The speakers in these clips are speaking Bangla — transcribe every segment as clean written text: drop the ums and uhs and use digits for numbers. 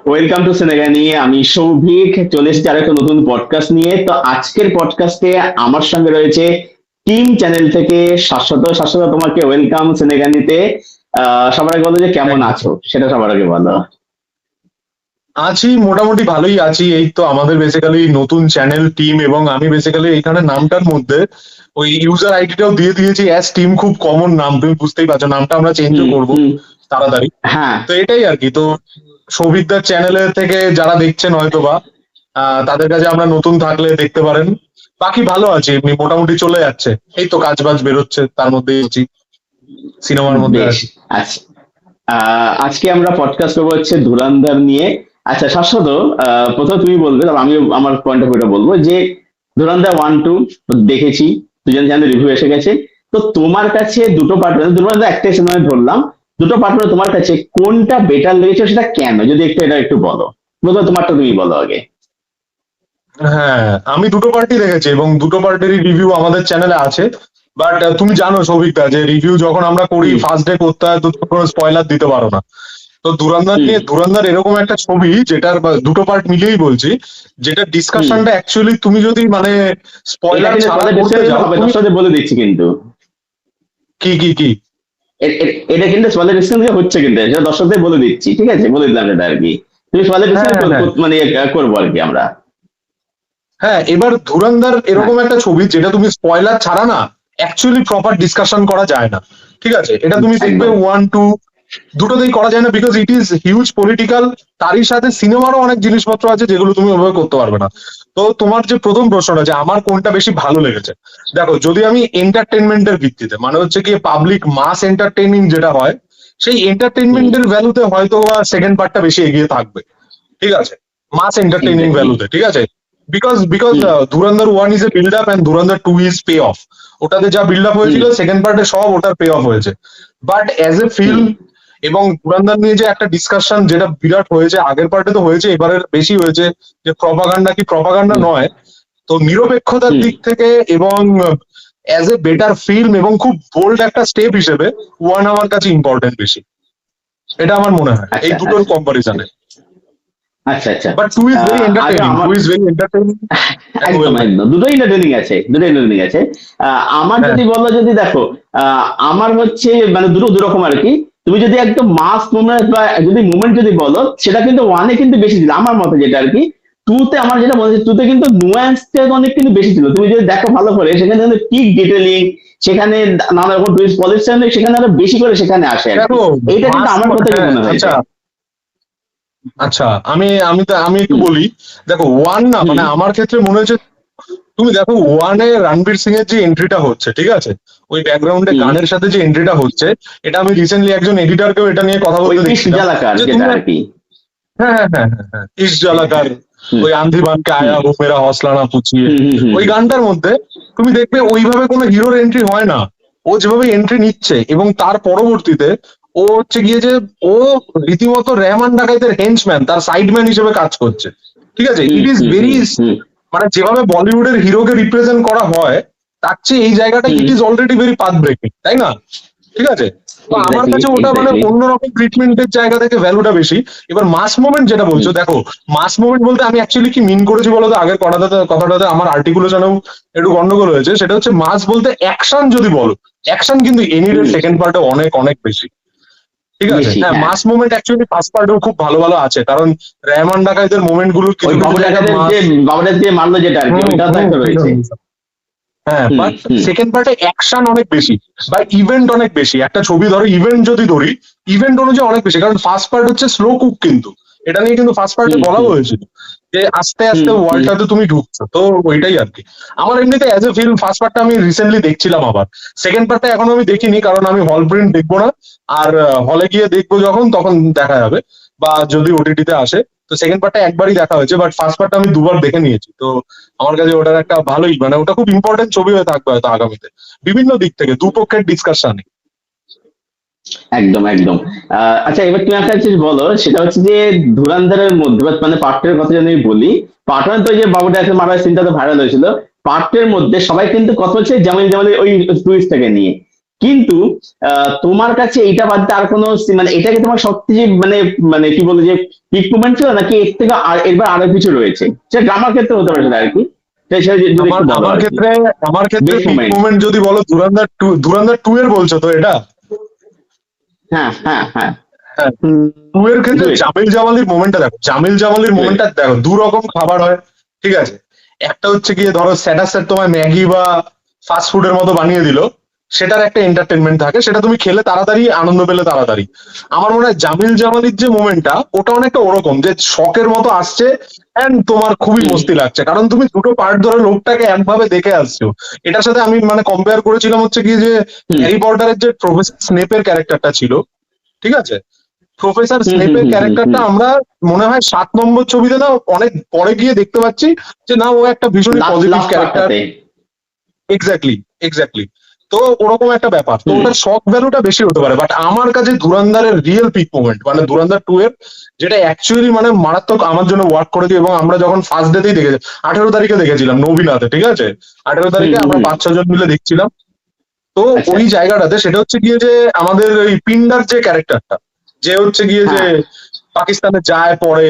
Welcome to সিনেগানি। আমি সৌভিক, চলে এসেছি আর একটা নতুন পডকাস্ট নিয়ে। তো আজকের পডকাস্টে আমার সঙ্গে রয়েছে টিম চ্যানেল থেকে শাশ্বত। শাশ্বত, তোমাকে ওয়েলকাম সিনেগানিতে। সবার আগে বলো যে কেমন থ্যাংক ইউ। আছো, সেটা সবার আগে বলো। আছি, মোটামুটি ভালোই আছি। এই তো আমাদের বেসিক্যালি নতুন চ্যানেল টিম, এবং আমি বেসিক্যালি এখানে নামটার মধ্যে ওই ইউজার আইডিটাও দিয়ে দিয়েছি অ্যাজ টিম। খুব কমন নাম, তুমি বুঝতেই পারছো, নামটা আমরা চেঞ্জও হুম করবো হুম। তাড়াতাড়ি। হ্যাঁ। তো এটাই আর কি। তো সৌভিকদার চ্যানেলের থেকে যারা দেখছেন হয়তো বা তাদের কাছে আমরা নতুন থাকলে দেখতে পারেন। বাকি ভালো আছে, এমনি মোটামুটি চলে যাচ্ছে। এই তো কাজ বাজ বেরোচ্ছে, তার মধ্যেই আছি, সিনেমার মধ্যে বেশ। আছি। আচ্ছা, আজকে আমরা পডকাস্ট করবো হচ্ছে ধুরন্ধর নিয়ে। আচ্ছা শাশ্বত, প্রথমে তুমি বলবে, তারপর আমি আমার পয়েন্ট অফ ভিউটা বলবো যে ধুরন্ধর 1-2 দেখেছি, দুজন চ্যানেল রিভিউ এসে গেছে। তো তোমার কাছে দুটো পার্ট, দুটো মধ্যে একটাই সিনেমা ধরলাম, দুটো পার্ট তোমার কাছে কোনটা বেটার লেগেছে, সেটা কেন, যদি এটা একটু বলো। প্রথমে তোমারটা তুমি বলো আগে। হ্যাঁ, আমি দুটো পার্টি দেখেছি এবং দুটো পার্টেরই রিভিউ আমাদের চ্যানেলে আছে। বাট তুমি জানো সৌভিকদা, যে রিভিউ যখন আমরা করি হুম ফার্স্ট ডে করতে হয়, তো তুমি কোনো স্পয়লার দিতে পারো না। তো ধুরন্ধর হুম নিয়ে, ধুরন্ধর এরকম একটা ছবি যেটার দুটো পার্ট মিলিয়েই বলছি, যেটা হুম। ডিসকাশনটা অ্যাকচুয়ালি তুমি যদি মানে এটা স্পয়লার কিন্তু ছাড়া তোমাদের করতে ডিসকাশন যাও, হবে, তুমি দর্শকদের বলে দিচ্ছি কিন্তু। কি। এটা কিন্তু তোমাদের ডিসকাশন হচ্ছে, কিন্তু এটা দর্শকদের বলে দিচ্ছি, ঠিক আছে, বলে দিলাম এটা আর কি। তুমি তোমাদের হ্যাঁ, ডিসকাশন হ্যাঁ, মানে করবো আর কি আমরা। হ্যাঁ। এবার ধুরন্ধর হ্যাঁ। এরকম একটা ছবি যেটা তুমি স্পয়লার ছাড়া না অ্যাকচুয়ালি প্রপার ডিসকাশন করা যায় না। ঠিক আছে, এটা তুমি দেখবে একদম। ওয়ান টু দুটোতেই করা যায় না, because it is huge political. তারই সাথে সিনেমারও অনেক জিনিসপত্র আছে যেগুলো তুমি ওভাবে করতে পারবে না। তো তোমার যে প্রথম প্রশ্নটা যে আমার কোনটা বেশি ভালো লেগেছে, দেখো, যদি আমি এন্টারটেনমেন্টের ভিত্তিতে, মানে হচ্ছে কি পাবলিক মাস এন্টারটেইনিং যেটা হয়, সেই হুম। এন্টারটেনমেন্টের ভ্যালুতে হয়তো সেকেন্ড পার্টটা বেশি এগিয়ে থাকবে। ঠিক আছে, মাস এন্টারটেইনিং এক্স্যাক্টলি। ভ্যালুতে, ঠিক আছে। Because hmm Dhurandhar one is a build up and Dhurandhar two is pay off. ওটাতে যা বিল্ড আপ হুম হয়েছিল সেকেন্ড পার্টে সব ওটার পে অফ হয়েছে। But as a hmm film এবং ধুরন্ধর নিয়ে যে একটা ডিসকাশন যেটা বিরাট হয়েছে, আগের পার্টে তো হয়েছে, এবারের বেশি হয়েছে, যে প্রপাগান্ডা কি প্রপাগান্ডা হুম নয়। তো নিরপেক্ষতার হুম। দিক থেকে এবং অ্যাজ এ বেটার ফিল্ম এবং খুব বোল্ড একটা স্টেপ হিসেবে ওয়ান আমার কাছে ইম্পর্টেন্ট বেশি। এটা আমার মনে হয় এই আচ্ছা দুটোর আচ্ছা কম্পারিজনে। আচ্ছা আচ্ছা। বাট টু ইজ ভেরি আগে এন্টারটেইনিং, আমার, two is very entertaining and একদম ওয়েল মেড। একদম দুটোই ইন্টারটেনিং আছে, দুটোই ইন্টারটেনিং আছে। আমার হ্যাঁ, যদি বলো, যদি দেখো, আমার হচ্ছে মানে দুটো দুরকম আর কি। তুমি যদি একদম মাস মুভমেন্ট বা যদি মুভমেন্ট যদি বলো, সেটা কিন্তু ওয়ানে কিন্তু বেশি ছিল আমার মতে, যেটা আর কি। টুতে আমার যেটা মনে হচ্ছে, টুতে কিন্তু নুয়ান্সটা অনেক কিন্তু বেশি ছিল। তুমি যদি দেখো ভালো করে, সেখানে কিন্তু পিক ডিটেলিং, সেখানে নানা রকম টুইস্ট পলিটিক্স, সেখানে আরো বেশি করে সেখানে আসে আর কি। দেখো, এইটা কিন্তু মাস, আমার কথা কি হ্যাঁ, মনে হয়েছে। আচ্ছা, আচ্ছা। আমি একটু হুম বলি। দেখো, ওয়ান না, হুম মানে আমার ক্ষেত্রে মনে হচ্ছে, তুমি দেখো ওয়ানে রণবীর সিং এর যে এন্ট্রিটা হচ্ছে, ঠিক আছে, ওই ব্যাকগ্রাউন্ডে হুম। গানের সাথে যে এন্ট্রিটা হচ্ছে, এটা আমি রিসেন্টলি একজন এডিটরকেও এটা নিয়ে কথা ওই বলতে ইস্ট দেখছিলাম, জালাকার যে যেটা তুমি, আর কি। হ্যাঁ, হ্যাঁ, হ্যাঁ, হ্যাঁ, হ্যাঁ, ইস হ্যাঁ। জ্বালাকার, হুম ওই আন্ধি বানকে হুম আয়া হো মেরা হৌসলা না পুছিয়ে, হুম হুম হুম ওই হুম গানটার মধ্যে তুমি দেখবে ওইভাবে কোনো হিরোর এন্ট্রি হয় না। ও যেভাবে এন্ট্রি নিচ্ছে এবং তার পরবর্তীতে ও হচ্ছে গিয়ে যে ও রীতিমতো রেহমান ডাকাইতের হেঞ্চম্যান, তার সাইডম্যান হিসেবে কাজ করছে। ঠিক আছে, হুম ইট ইজ হুম ভেরি, হুম হুম মানে যেভাবে বলিউডের হিরোকে রিপ্রেজেন্ট করা হয়, তার চেয়ে এই জায়গাটা hmm. It is already very path breaking, তাই না? ঠিক আছে, তো আমার এক্স্যাক্টলি কাছে ওটা মানে এক্স্যাক্টলি। অন্যরকম ট্রিটমেন্টের জায়গা থেকে ভ্যালুটা বেশি। এবার মাস মুভমেন্ট যেটা হুম বলছো, দেখো, মাস মুভমেন্ট বলতে আমি অ্যাকচুয়ালি কি মিন করেছি বলতো, আগের কথাটাতে আমার আর্টিকুলেশনেও একটু গন্ডগোল হয়েছে। সেটা হচ্ছে মাস বলতে অ্যাকশন যদি বলো, অ্যাকশন কিন্তু এনিডের হুম। সেকেন্ড পার্টে অনেক অনেক বেশি। ঠিক আছে, বেশি, হ্যাঁ, হ্যাঁ। মাস মুভমেন্ট অ্যাকচুয়ালি ফার্স্ট পার্টেও খুব ভালো ভালো আছে, কারণ রেহমান ডাকাইতের মুভমেন্ট গুলোর ওই কিছু কিছু বাবু জায়গায় ডাকাতের যে মাস। বাবুটা দিয়ে মারলো যেটা আর কি, হুম, ওইটাও তো হুম, একটা রয়েছে। হ্যাঁ, হুম বাট হুম সেকেন্ড পার্টে অ্যাকশন অনেক বেশি বা ইভেন্ট অনেক বেশি। একটা ছবি ধরো, ইভেন্ট যদি ধরি, ইভেন্ট অনুযায়ী অনেক বেশি, কারণ ফার্স্ট পার্ট হচ্ছে স্লো কুক, কিন্তু এটা নিয়ে কিন্তু ফার্স্ট পার্টে হুম বলাও হুম হয়েছিল যে আস্তে হুম আস্তে হুম ওয়ার্ল্ডটাতে তুমি ঢুকছো। তো ওইটাই আর কি। আমার এমনিতে অ্যাজ এ ফিল্ম ফার্স্ট পার্টটা আমি রিসেন্টলি দেখছিলাম, আবার সেকেন্ড পার্টটা এখনো আমি দেখিনি, কারণ আমি হল প্রিন্ট দেখবো না। আর হলে গিয়ে দেখবো যখন, তখন দেখা যাবে, বা যদি ওটিটিতে আসে। তো সেকেন্ড পার্টটা একবারই দেখা হয়েছে, বাট ফার্স্ট পার্টটা আমি দুবার দেখে নিয়েছি। তো আমার কাছে ওটার একটা ভালোই, মানে ওটা খুব ইম্পর্টেন্ট ছবি হয়ে থাকবে হয়তো আগামীতে, বিভিন্ন দিক থেকে দুপক্ষের ডিসকাশনে। একদম একদম। আচ্ছা, এবার তুমি একটা জিনিস বলো, সেটা হচ্ছে যে ধুরন্ধরের মধ্যে মানে পার্টের কথা যদি আমি বলি, পার্ট ওয়ান তো ওই যে বাবু ডাকাতের মারার সিনটা তো ভাইরাল হয়েছিল। পার্টের মধ্যে সবাই কিন্তু কথা হচ্ছে যেমন যেমন ওই টুইস্টটাকে নিয়ে। কিন্তু তোমার কাছে এইটা বাদ দিয়ে আর কোনো মানে এটা কি তোমার সবচেয়ে মানে মানে কি বলে যে পিক মুভমেন্ট ছিল, নাকি এর থেকে এরপর আরো কিছু রয়েছে, সেটা ড্রামার ক্ষেত্রে হতে পারে সেটা আর কি, সেটা যদি আমার একটু বলো আমার আর কি। ক্ষেত্রে আমার ক্ষেত্রে বেস্ট পিক মোমেন্ট। মুভমেন্ট যদি বলো, ধুরন্ধর 2 এর বলছো তো এটা? হ্যাঁ হ্যাঁ হ্যাঁ। হ্যাঁ, 2 এর ক্ষেত্রে দুই। জামিল জামালির মোমেন্টটা দেখো, জামিল জামালির দুই। মোমেন্টটা দেখো। 2 রকম খাবার হয়, ঠিক আছে? একটা হচ্ছে গিয়ে ধরো স্যাটাসের তোমায় ম্যাগি বা ফাস্ট ফুডের মতো বানিয়ে দিল, সেটার একটা এন্টারটেনমেন্ট থাকে, সেটা তুমি খেলে তাড়াতাড়ি আনন্দ পেলে তাড়াতাড়ি। আমার মনে হয় জামিল জামালির যে মোমেন্টটা, ওটা অনেকটা ওরকম, যে শখের মতো আসছে এন্ড তোমার খুবই হুম মস্তি লাগছে, কারণ তুমি দুটো পার্ট ধরে লোকটাকে একভাবে দেখে আসছো। এটার সাথে আমি মানে কম্পেয়ার করেছিলাম হচ্ছে কি যে হুম হ্যারি পটারের যে প্রফেসর স্নেপের ক্যারেক্টারটা ছিল, ঠিক আছে? প্রফেসর হুম হুম স্নেপের হুম হুম ক্যারেক্টারটা হুম। আমরা মনে হয় 7 নম্বর ছবিতে না অনেক পরে গিয়ে দেখতে পাচ্ছি যে না, ও একটা ভীষণই লাস্ট পজিটিভ লাস্ট ক্যারেক্টার। পার্টটাতে। Exactly, exactly. তো ওরকম একটা ব্যাপার, তো হুম ওটার শক ভ্যালুটা বেশি হতে পারে, বাট আমার কাছে ধুরন্ধরের রিয়েল পিক মোমেন্ট মানে ধুরন্ধর 2 এর, যেটা অ্যাকচুয়ালি মানে মারাত্মক আমার জন্য ওয়ার্ক করেছে। এবং আমরা যখন ফার্স্ট ডেতেই দেখেছি, 18 তারিখে দেখেছিলাম নবীনাথে, ঠিক আছে? 18 তারিখে হুম আমরা হুম। 5-6 জন মিলে দেখছিলাম। তো আচ্ছা। ওই জায়গাটাতে সেটা হচ্ছে গিয়ে যে আমাদের ওই পিন্ডার যে ক্যারেক্টারটা, যে হচ্ছে গিয়ে যে হ্যাঁ পাকিস্তানে যায় পরে,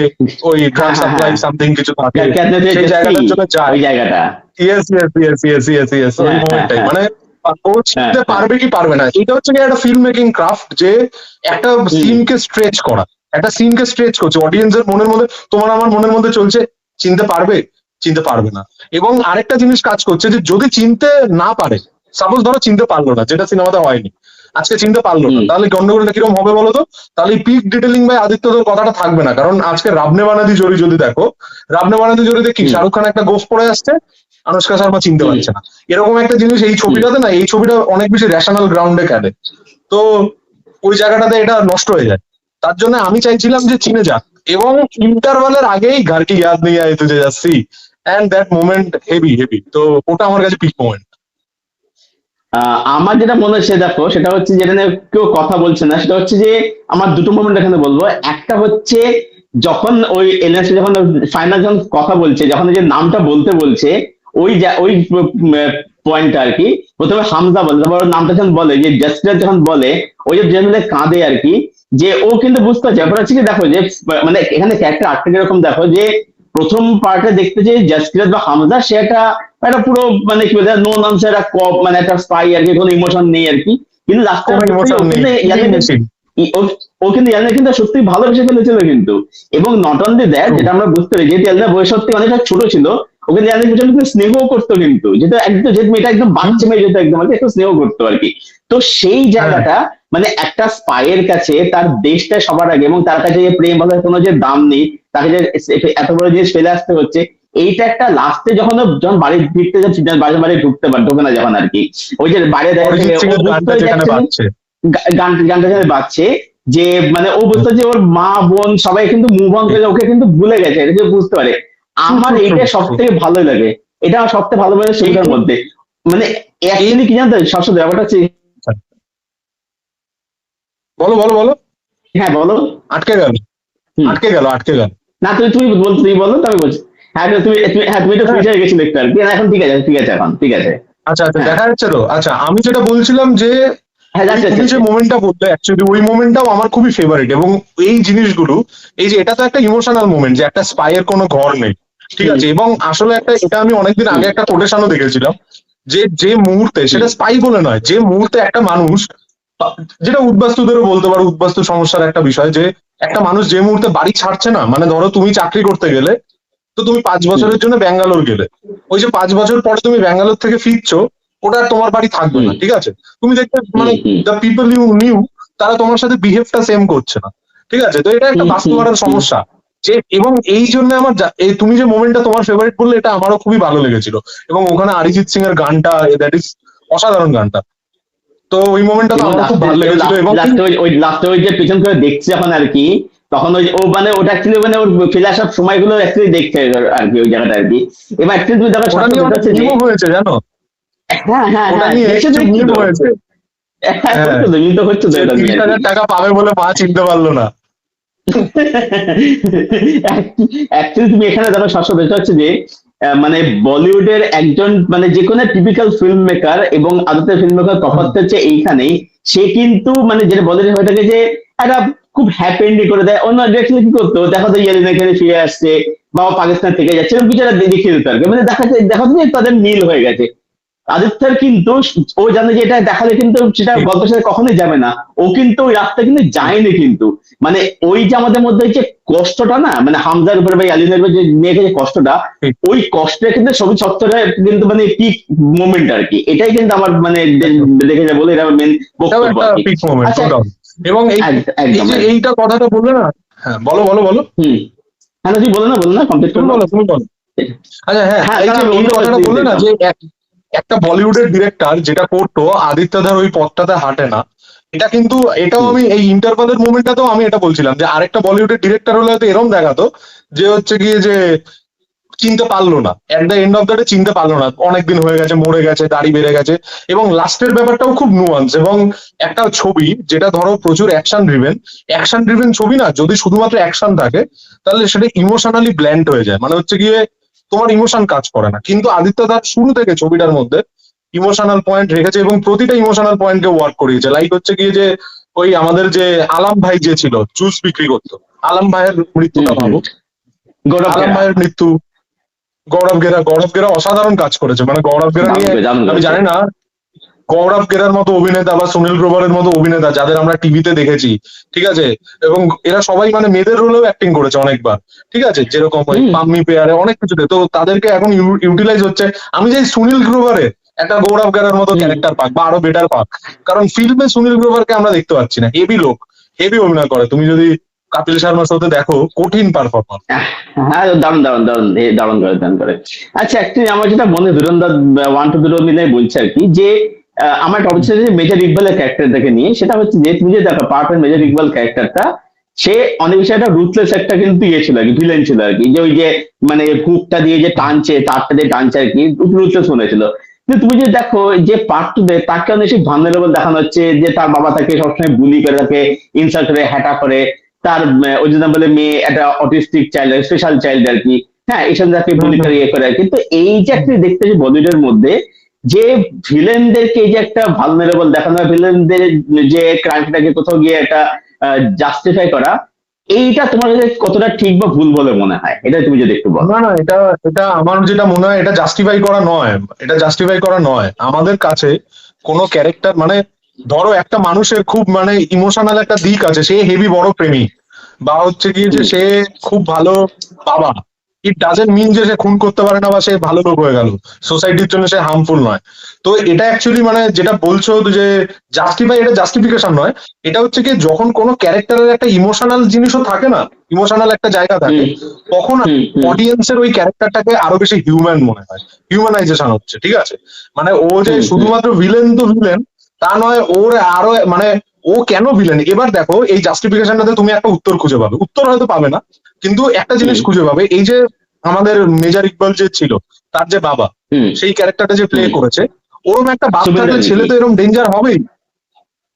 ওই হ্যাঁ ড্রাগ হ্যাঁ সাপ্লাই হ্যাঁ। সামথিং কিছু থাকে, ক্যাটনেস সেই জার্সি, জায়গাটার জন্য যায়। ওই জায়গাটা। Yes yes yes yes yes yes, ওই হ্যাঁ হ্যাঁ মোমেন্টটাই হ্যাঁ মানে ও হ্যাঁ চিনতে হ্যাঁ। পারবে কি পারবে না, এটা হচ্ছে গিয়ে একটা ফিল্ম মেকিং ক্রাফট, যে একটা হুম সিনকে স্ট্রেচ করা, একটা সিনকে স্ট্রেচ করছে অডিয়েন্সের মনের মধ্যে, তোমার আমার মনের মধ্যে চলছে চিনতে পারবে, চিনতে পারবে না। এবং আরেকটা জিনিস কাজ করছে, যে যদি চিনতে না পারে, সাপোজ ধরো চিনতে পারলো না, যেটা সিনেমাতে হয়নি, আজকে চিনতে পারলো না, হুম তাহলে গন্ডগোলটা কিরকম হবে বলো তো? তাহলে পিক ডিটেলিং বাই আদিত্যদের কথাটা থাকবে না, কারণ আজকে রাবনে বানাদি জোড়ি যদি দেখো, রাবনে বানাদি জোড়িতে কি হুম শাহরুখ খান একটা গোফ পরে আসছে, আনুষ্কা শর্মা চিনতে হুম পারছে না, এরকম একটা জিনিস এই হুম। ছবিটাতে না, এই ছবিটা অনেক বেশি রেশনাল গ্রাউন্ডে খেলে। তো ওই জায়গাটাতে এটা নষ্ট হয়ে যায়। তার জন্য আমি চাইছিলাম যে চিনে যাক, এবং ইন্টারভালের আগেই ঘর কি ইয়াদ নেই আয়ে তুঝে যাচ্ছি, and that moment heavy heavy. তো ওটা আমার কাছে পিক মোমেন্ট। আমার যেটা মনে হচ্ছে দেখো, সেটা হচ্ছে যেটা নিয়ে কেউ কথা বলছে না, সেটা হচ্ছে যে আমার দুটো মোমেন্ট এখানে বলবো। একটা হচ্ছে যখন ওই এনএসএ যখন ফাইনাল যখন কথা বলছে, যখন এই যে নামটা বলতে বলছে, ওই পয়েন্টটা আর কি। প্রথমে হামজা বলে, তারপর ওর নামটা যখন বলে, যে জাস্টিস যখন বলে, ওই যে জেনুইনলি কাঁদে আর কি। যে ও কিন্তু বুঝতে পারছে ব্যাপার হচ্ছে কি, দেখো যে মানে এখানে ক্যারেক্টার আটটা এরকম দেখো, যে প্রথম পার্টে দেখতে যে জাস্টিস বা হামজা, সে একটা একটা পুরো মানে কি বলে নো নামসে একটা কপ, মানে একটা স্পাই আর কি, কোনো ইমোশন নেই আর কি। কিন্তু লাস্টে কোনো ইমোশন ও নেই, কিন্তু খুবই মিসিং। ও কিন্তু ইয়ালনা কিন্তু সত্যি ভালোবেসে ফেলেছিল কিন্তু। এবং নট অনলি দ্যাট, ট্রু। যেটা আমরা বুঝতে পারি, যেহেতু ইয়ালনা বয়স সত্যি অনেকটা ছোট ছিল, ওকে ইয়ালনা পিছনে কিন্তু স্নেহ করতো কিন্তু, যেটা একদম, যেহেতু মেয়েটা একদম বাচ্চা মেয়ে, যেহেতু একদম আর কি, একটু স্নেহ করতো আর কি। তো সেই হ্যাঁ, জায়গাটা মানে একটা স্পাইয়ের কাছে তার দেশটা সবার আগে, এবং তার কাছে যে প্রেম ভালোবাসার কোনো যে দাম নেই, তাকে যে এত বড় জিনিস ফেলে আসতে হচ্ছে, এইটা একটা লাস্টে যখন যখন বাড়ি ফিরতে যাচ্ছে, বাড়ি বাড়ি ঢুকে না যখন আর কি, ওই যে বাইরে দেখা থেকে অরিজিৎ সিং ও এর বুঝতে গানটা যেখানে যাচ্ছে বাজছে। গানটা গানটা যেন বাজছে, যে মানে ও বুঝতে পারছে যে ওর মা বোন সবাই কিন্তু মুভ অন করে ওকে কিন্তু ভুলে গেছে, এটা যে বুঝতে পারে। ট্রু আমার ট্রু ট্রু এইটা সব ট্রু। থেকে ভালোই লাগে, এটা আমার সব থেকে ভালো লাগে এই ছবিটার মধ্যে। মানে এই অ্যাকচুয়ালি কি জানতো সবসময় ব্যাপারটা হচ্ছে। বলো বলো বলো। হ্যাঁ বলো। আটকে গেল, হুম। আটকে গেল, আটকে গেল। না তুমি তুমি বল, তুমি বলো তো আমি বলছি। হ্যাঁ হ্যাঁ তুমি একটু হ্যাঁ, ফ্রিজ হয়ে গেছিলে একটু আর কি, এখন ঠিক আছে, ঠিক আছে, এখন ঠিক আছে। আচ্ছা আচ্ছা, হ্যাঁ দেখা যাচ্ছে তো। আচ্ছা, আমি যেটা বলছিলাম যে হ্যাঁ ওই যাচ্ছে তুমি যে যাচ্ছে। মোমেন্টটা বললে, অ্যাকচুয়ালি ওই মোমেন্টটাও আমার খুবই ফেভারিট। এবং এই জিনিসগুলো, এই যে এটা তো একটা ইমোশনাল মোমেন্ট, যে একটা স্পাইয়ের কোনো ঘর নেই, ঠিক হুম আছে? এবং আসলে একটা, এটা আমি অনেকদিন হুম আগে একটা কোটেশনও দেখেছিলাম, যে যে মুহূর্তে, হুম সেটা স্পাই বলে নয়, যে মুহূর্তে একটা মানুষ, যেটা উদ্বাস্তুদেরও বলতে পারো, উদ্বাস্তু সমস্যার একটা বিষয়, যে একটা মানুষ যে মুহূর্তে বাড়ি ছাড়ছে না, মানে ধরো তুমি চাকরি করতে গেলে, তো তুমি 5 হুম বছরের জন্য ব্যাঙ্গালোর গেলে, ওই যে 5 বছর পরে তুমি ব্যাঙ্গালোর থেকে ফিরছো, ওটা আর তোমার বাড়ি থাকবে হুম না, ঠিক আছে? তুমি দেখতে হুম মানে হুম দ্য পিপল ইউ নিউ, তারা তোমার সাথে বিহেভটা সেম করছে না, ঠিক আছে? তো এটা একটা হুম হুম বাস্তবতার হুম। সমস্যা। যে এবং এই জন্য আমার এই তুমি যে মোমেন্টটা তোমার ফেভারিট বললে, এটা আমারও খুবই ভালো লেগেছিল। এবং ওখানে অরিজিৎ সিং এর গানটা, দ্যাট ইজ অসাধারণ গানটা। তো ওই মোমেন্টটা তো এবং আমার খুব লাস্টে ভালো লেগেছিল। এবং লাস্টে ওই লাস্টে ওই যে পিছন করে দেখছে যখন আর কি, তখন ওই ও মানে ওটা অ্যাকচুয়ালি মানে ওর ফেলে আসার সময়গুলো অ্যাকচুয়ালি দেখছে আর কি, ওই জায়গাটা আর কি। এবার অ্যাকচুয়ালি তুমি দেখো ওটা শাশ্বত, নিয়ে এটা অনেক হচ্ছে যে মিমও হয়েছে জানো, হ্যাঁ হ্যাঁ ওটা হ্যাঁ নিয়ে দেখছো একটু দেখছো মিম তো। হয়েছে। হ্যাঁ হ্যাঁ, হচ্ছে তো, কিন্তু হচ্ছে তো যে এটা নিয়ে তিরিশ আর কি। হাজার টাকা পাবে বলে মা চিনতে পারলো না। অ্যাকচুয়ালি তুমি এখানে দেখো শাশ্বত, এটা হচ্ছে যে মানে বলিউডের একজন মানে যে কোনো টিপিক্যাল ফিল্ম মেকার এবং আদতের ফিল্ম মেকার তফাৎ হচ্ছে এইখানেই, সে কিন্তু মানে যেটা বলিউড হয়ে থাকে যে একটা খুব হ্যাপি এন্ডিং করে দেয়। অন্য ডিরেক্টর কি করতো, দেখা যায় ইয়ালিন এখানে ফিরে আসছে বা ও পাকিস্তান থেকে যাচ্ছে, এরকম কিছু একটা দেখিয়ে দিত আর কি, মানে দেখা যায় যে তাদের মিল হয়ে গেছে। আদিত্যর কিন্তু ও জানে যে এটা দেখালে কিন্তু সেটা ঠিক গল্পের সাথে কখনোই যাবে না, ও কিন্তু ওই রাস্তা কিন্তু ঠিক যায়নি কিন্তু। মানে ওই যে আমাদের মধ্যে যে কষ্টটা না, মানে হামজার উপরে বা আলিনের উপরে যে মেয়েকে যে কষ্টটা, ঠিক ওই কষ্টটা কিন্তু ছবি ছত্তরের কিন্তু মানে পিক মোমেন্ট আর কি। এটাই কিন্তু আমার মানে একদম। দেখে যা বলে এটা মেন এটাও বক্তব্য একটা আর কি। পিক মোমেন্ট, আচ্ছা, নো ডাউট। এবং এই এই একদম যে একদম। এইটা কথাটা বললে না, হ্যাঁ বলো বলো বলো, হম, হ্যাঁ না, তুই বলো না, কমপ্লিট তুমি করবো। বলো তুমি বলো। আচ্ছা হ্যাঁ, হ্যাঁ, এই কারণ যে আমি এই অন্য কথাটা বললে না দেখতাম। যে একটা বলিউডের ডিরেক্টর যেটা করতো আদিত্য ধর ওই পথটাতে হাঁটে না, এটা কিন্তু এটাও হুম আমি এই ইন্টারভালের মুভমেন্টটাতেও আমি এটা বলছিলাম যে আরেকটা বলিউডের ডিরেক্টর হলে হয়তো এরকম দেখাতো যে হচ্ছে গিয়ে যে চিনতে পারলো না, at the end of the day চিনতে পারলো না, অনেকদিন হয়ে গেছে, মরে গেছে, দাড়ি বেড়ে গেছে। এবং লাস্টের ব্যাপারটাও খুব নুয়ান্স। এবং একটা ছবি যেটা ধরো প্রচুর অ্যাকশন ড্রিভেন ছবি না, যদি শুধুমাত্র অ্যাকশন থাকে তাহলে সেটা ইমোশনালি ব্ল্যান্ড হয়ে যায়, মানে হচ্ছে গিয়ে তোমার ইমোশন কাজ করে না। কিন্তু আদিত্য দাস শুরু থেকে ছবিটার মধ্যে ইমোশনাল পয়েন্ট রেখেছে এবং প্রতিটা ইমোশনাল পয়েন্টকে ওয়ার্ক করিয়েছে। লাইক হচ্ছে গিয়ে যে ওই আমাদের যে আলাম ভাই যে ছিল জুস বিক্রি করতো, আলাম ভাইয়ের হুম মৃত্যুটা হুম। ভাবো, গৌরব আলাম খেরা। ভাইয়ের মৃত্যু। গৌরব গেরা অসাধারণ কাজ করেছে, মানে গৌরব গেরা নিয়ে দারুণ আমি করেছে। জানি না গৌরব গেরার মতো অভিনেতা বা সুনীল গ্রোভারের মতো অভিনেতা যাদের আমরা টিভিতে দেখেছি, ঠিক আছে, এবং এরা সবাই মানে মেয়েদের রোলেও অ্যাক্টিং করেছে অনেকবার, ঠিক আছে, যেরকম ওই হুম পাম্মি পেয়ারে অনেক কিছুতে, তো তাদেরকে এখন ইউটিলাইজ হচ্ছে। আমি চাই সুনীল গ্রোভারের একটা গৌরব গেরার মতো হুম। ক্যারেক্টার পাক বা আরো বেটার পাক, কারণ ফিল্মে সুনীল গ্রোভারকে আমরা দেখতে পাচ্ছি না। হেভি লোক, হেভি অভিনয় করে, তুমি যদি কাপিল শর্মার সাথে দেখো, কঠিন পারফরমেন্স। আহ, হ্যাঁ, দারুণ দারুণ দারুণ দারুণ করে দারুণ করে। আচ্ছা, অ্যাকচুয়ালি আমার যেটা মনে হয় ধুরন্ধর ওয়ান টু দুটো মিলে বলছে আর কি, যে আমার একটা অবশ্যই যে মেজর ইকবালের ক্যারেক্টারটাকে নিয়ে, সেটা হচ্ছে যে তুমি যে দেখো পার্ট মেজর ইকবাল ক্যারেক্টারটা, সে অনেক বিষয় একটা রুথলেস একটা কিন্তু ইয়ে ছিল আর কি, ভিলেন ছিল আর কি, যে ওই যে মানে হুকটা দিয়ে যে টানছে, তারটা দিয়ে টানছে আর কি, রুথলেস মনে হয়েছিল। কিন্তু তুমি যে দেখো যে পার্ট টু তাকে অনেক ভালনারেবল দেখানো হচ্ছে, যে তার বাবা তাকে সবসময় বুলি করে, তাকে ইনসাল্ট করে, হ্যাটা করে, তার ওই জন্য বলে মেয়ে একটা অটিস্টিক চাইল্ড, স্পেশাল চাইল্ড আর কি। হ্যাঁ, এসব যাকে হুম বুলি হুম করে ইয়ে করে। কিন্তু এই যে একটা দেখতে যে বলিউডের মধ্যে যে ভিলেনদেরকে এই যে একটা ভালনারেবল দেখানো হয়, ভিলেনদের যে ক্রাইমটাকে কোথাও গিয়ে একটা জাস্টিফাই করা, এইটা তোমার কাছে কতটা ঠিক বা ভুল বলে মনে হয়, এটা তুমি যদি একটু বলো। না না, এটা এটা আমার যেটা মনে হয় এটা জাস্টিফাই করা নয়, এটা জাস্টিফাই করা নয় আমাদের কাছে। কোনো ক্যারেক্টার মানে ধরো একটা মানুষের খুব মানে ইমোশনাল একটা দিক আছে, সে হেভি বড় প্রেমিক বা হচ্ছে কি যে হুম সে খুব ভালো বাবা, ইট ডাজেন্ট মিন যে সে খুন করতে পারে না বা সে ভালো লোক হয়ে গেল, সোসাইটির জন্য সে হার্মফুল নয়। তো এটা অ্যাকচুয়ালি মানে যেটা বলছো যে জাস্টিফাই, এটা জাস্টিফিকেশন নয়। এটা হচ্ছে কি যখন কোনো ক্যারেক্টারের একটা ইমোশনাল জিনিসও থাকে না, ইমোশনাল একটা জায়গা থাকে, হুম তখন হুম হুম অডিয়েন্সের ওই ক্যারেক্টারটাকে আরো বেশি হিউম্যান মনে হয়, হিউম্যানাইজেশন হচ্ছে, ঠিক আছে। মানে ও যে হুম হুম শুধুমাত্র ভিলেন তো ভিলেন তা নয়, ওর আরো মানে ও কেন ভিলেন। এবার দেখো এই জাস্টিফিকেশনটাতে তুমি একটা উত্তর খুঁজে পাবে, উত্তর হয়তো পাবে না, কিন্তু একটা জিনিস হুম খুঁজে পাবে। এই যে আমাদের মেজর ইকবাল যে ছিল, তার যে বাবা, হুম সেই ক্যারেক্টারটা যে প্লে হুম। করেছে, ওরকম একটা বাপ সুবিধা থাকলে ছেলে নিকি। তো এরকম ডেঞ্জার হবেই,